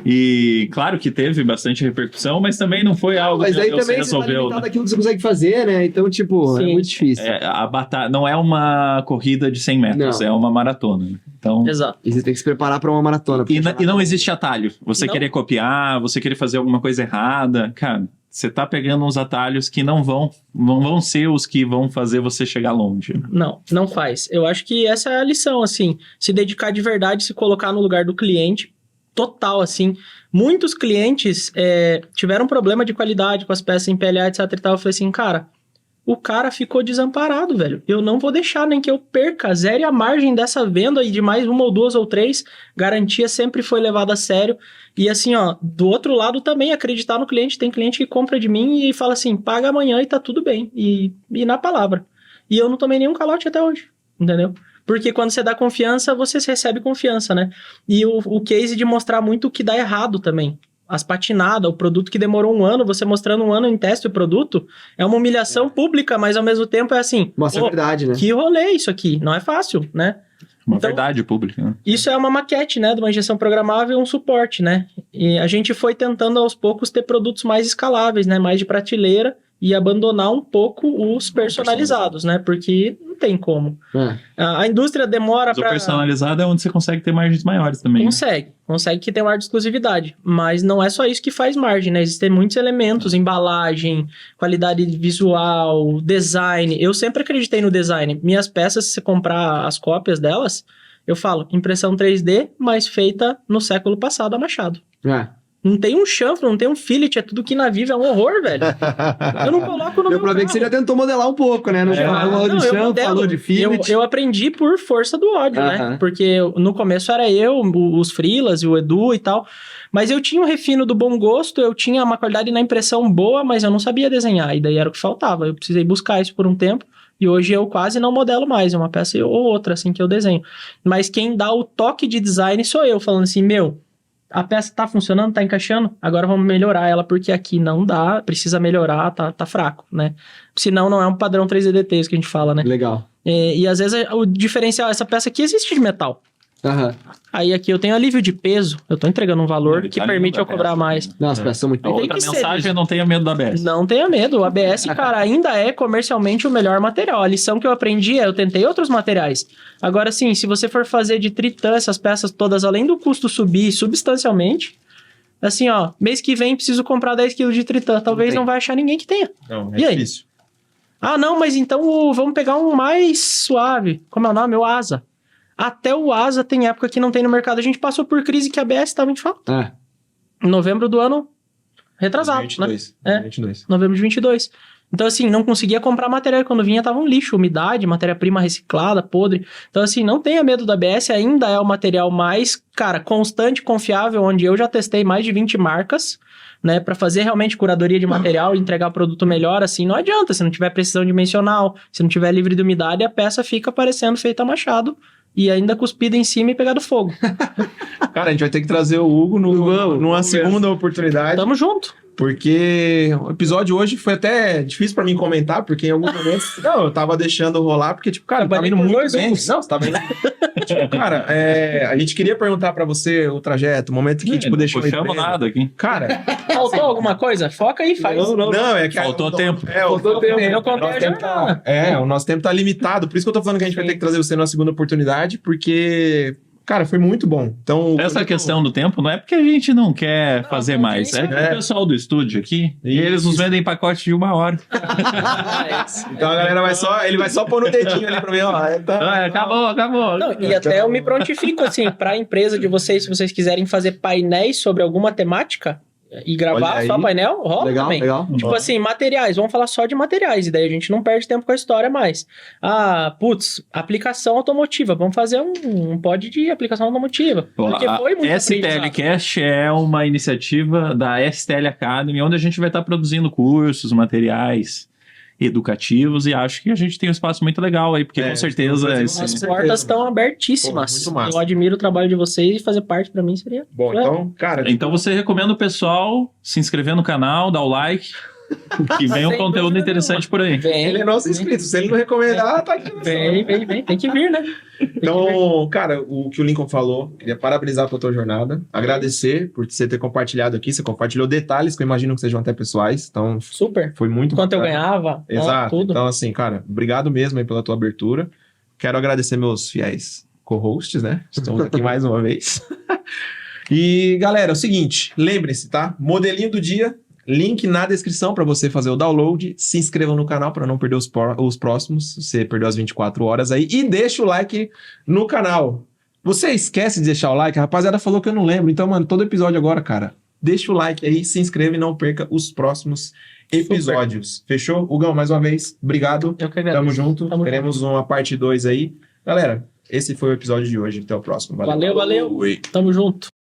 E claro que teve bastante repercussão, mas também não foi algo Mas que aí você também você tá resolveu. limitado daquilo que você consegue fazer, né? Então, tipo, é Sim. muito difícil. A batalha não é uma corrida de 100 metros, Não. é uma maratona. Então, Exato. E você tem que se preparar pra uma maratona. e não existe atalho. Você Não. querer copiar, você querer fazer alguma coisa errada, cara, você tá pegando uns atalhos que não vão ser os que vão fazer você chegar longe. Não faz. Eu acho que essa é a lição, assim. Se dedicar de verdade, se colocar no lugar do cliente, total, assim. Muitos clientes tiveram problema de qualidade com as peças em PLA, etc e tal. Eu falei assim, cara, o cara ficou desamparado, velho. Eu não vou deixar nem que eu perca. Zere a margem dessa venda aí de mais uma ou duas ou três. Garantia sempre foi levada a sério. E assim, ó, do outro lado também, acreditar no cliente. Tem cliente que compra de mim e fala assim, paga amanhã e tá tudo bem. E na palavra. E eu não tomei nenhum calote até hoje, entendeu? Porque quando você dá confiança, você recebe confiança, né? E o case de mostrar muito o que dá errado também. As patinadas, o produto que demorou 1 ano, você mostrando 1 ano em teste o produto, é uma humilhação pública, mas ao mesmo tempo é assim... Mostra a verdade, né? Que rolê isso aqui, não é fácil, né? Uma Então, verdade pública, né? Isso é uma maquete, né? De uma injeção programável e um suporte, né? E a gente foi tentando aos poucos ter produtos mais escaláveis, né? Mais de prateleira e abandonar um pouco os personalizados, né? Porque não tem como. É. A indústria demora Mas o para... personalizado é onde você consegue ter margens maiores também. né? Consegue que tenha um ar de exclusividade, mas não é só isso que faz margem, né? Existem muitos elementos, embalagem, qualidade visual, design. Eu sempre acreditei no design. Minhas peças, se você comprar as cópias delas, eu falo, impressão 3D, mas feita no século passado a machado. É. Não tem um chanfro, não tem um fillet, é tudo que na Viva, é um horror, velho. Eu não coloco no Deu meu pra ver que você já tentou modelar um pouco, né? Não falou de eu chão, modelo. falou de fillet. Eu aprendi por força do ódio, né? Aham. Porque no começo era eu, os freelas e o Edu e tal. Mas eu tinha o refino do bom gosto, eu tinha uma qualidade na impressão boa, mas eu não sabia desenhar. E daí era o que faltava. Eu precisei buscar isso por um tempo. E hoje eu quase não modelo mais. É uma peça ou outra, assim, que eu desenho. Mas quem dá o toque de design sou eu, falando assim, a peça tá funcionando, tá encaixando, agora vamos melhorar ela, porque aqui não dá, precisa melhorar, tá fraco, né? Senão não é um padrão 3D Details que a gente fala, né? Legal. E às vezes o diferencial, essa peça aqui existe de metal. Aham. Aí aqui eu tenho alívio de peso, eu tô entregando um valor Ele que tá permite lindo eu a cobrar peça. mais. Não, as peças são muito A Tem outra que ser mensagem isso. é não tenha medo da ABS. Não tenha medo, o ABS, cara, ainda é comercialmente o melhor material. A lição que eu aprendi eu tentei outros materiais. Agora sim, se você for fazer de tritã essas peças todas, além do custo subir substancialmente, assim, ó, mês que vem preciso comprar 10 kg de tritã. Talvez tem. não vai achar ninguém que tenha. Não, E aí? difícil. Ah, não, mas então vamos pegar um mais suave. Como é o nome? O Asa. Até o Asa tem época que não tem no mercado. A gente passou por crise que a ABS estava em falta. É. Em novembro do ano retrasado, né? 22. É. 22. Novembro de 22. Então, assim, não conseguia comprar material. E quando vinha, tava um lixo, umidade, matéria-prima reciclada, podre. Então, assim, não tenha medo da ABS. Ainda é o material mais, cara, constante, confiável, onde eu já testei mais de 20 marcas, né? Pra fazer realmente curadoria de material e entregar produto melhor, assim, não adianta. Se não tiver precisão dimensional, se não tiver livre de umidade, a peça fica parecendo feita a machado. E ainda cuspida em cima e pegado fogo. Cara, a gente vai ter que trazer o Hugo numa vamos segunda oportunidade. Tamo junto. Porque o episódio hoje foi até difícil pra mim comentar, porque em alguns momentos... Não, eu tava deixando rolar, porque, tipo, cara, tava indo muito bem. Não, você tava indo... Tipo, cara, a gente queria perguntar pra você o trajeto, o momento que, tipo, deixou... Não puxamos nada aqui. Cara... Faltou alguma coisa? Foca aí, faz. Não, é que... Faltou tempo. Faltou tempo. Eu contei O nosso tempo já. o nosso tempo tá limitado. Por isso que eu tô falando que a gente vai ter que trazer você na segunda oportunidade, porque... cara, foi muito bom. Então, Essa questão do tempo não é porque a gente não quer fazer não, mais. É que é. o pessoal do estúdio aqui, e eles nos vendem pacote de 1 hora. Então a galera ele vai só pôr no dedinho ali pra mim, ó. Ah, acabou. Não, e até eu me prontifico, assim, pra empresa de vocês, se vocês quiserem fazer painéis sobre alguma temática e Olha gravar aí. só painel, rola Legal, também. legal. Tipo assim, materiais, vamos falar só de materiais, e daí a gente não perde tempo com a história mais. Ah, putz, aplicação automotiva, vamos fazer um pod de aplicação automotiva. Porque foi muito STL aprendizado. Cast é uma iniciativa da STL Academy, onde a gente vai estar produzindo cursos, materiais educativos, e acho que a gente tem um espaço muito legal aí, porque com certeza... As portas estão abertíssimas. Pô, muito massa. Eu admiro o trabalho de vocês e fazer parte pra mim seria... Bom, então, cara... Então você recomenda o pessoal se inscrever no canal, dar o like, que vem um Sem conteúdo dúvida interessante por aí. Vem, Ele é nosso inscrito. Se ele não recomendar, tá aqui. vem. Tem que vir, né? Então, cara, o que o Lincoln falou, queria parabenizar pela tua jornada, agradecer por você ter compartilhado aqui, você compartilhou detalhes que eu imagino que sejam até pessoais, então Super. foi muito Quanto eu bacana. ganhava, Exato. tudo. Então, assim, cara, obrigado mesmo aí pela tua abertura. Quero agradecer meus fiéis co-hosts, né? Estamos aqui mais uma vez. E, galera, é o seguinte, lembrem-se, tá? Modelinho do dia, link na descrição para você fazer o download. Se inscrevam no canal para não perder os próximos. Você perdeu as 24 horas aí. E deixa o like no canal. Você esquece de deixar o like? A rapaziada falou que eu não lembro. Então, mano, todo episódio agora, cara, deixa o like aí, se inscreva e não perca os próximos episódios. Fechou? Hugão, mais uma vez, obrigado. Eu que agradeço. Tamo junto. Tamo Teremos uma parte 2 aí. Galera, esse foi o episódio de hoje. Até o próximo. Valeu. Tamo junto.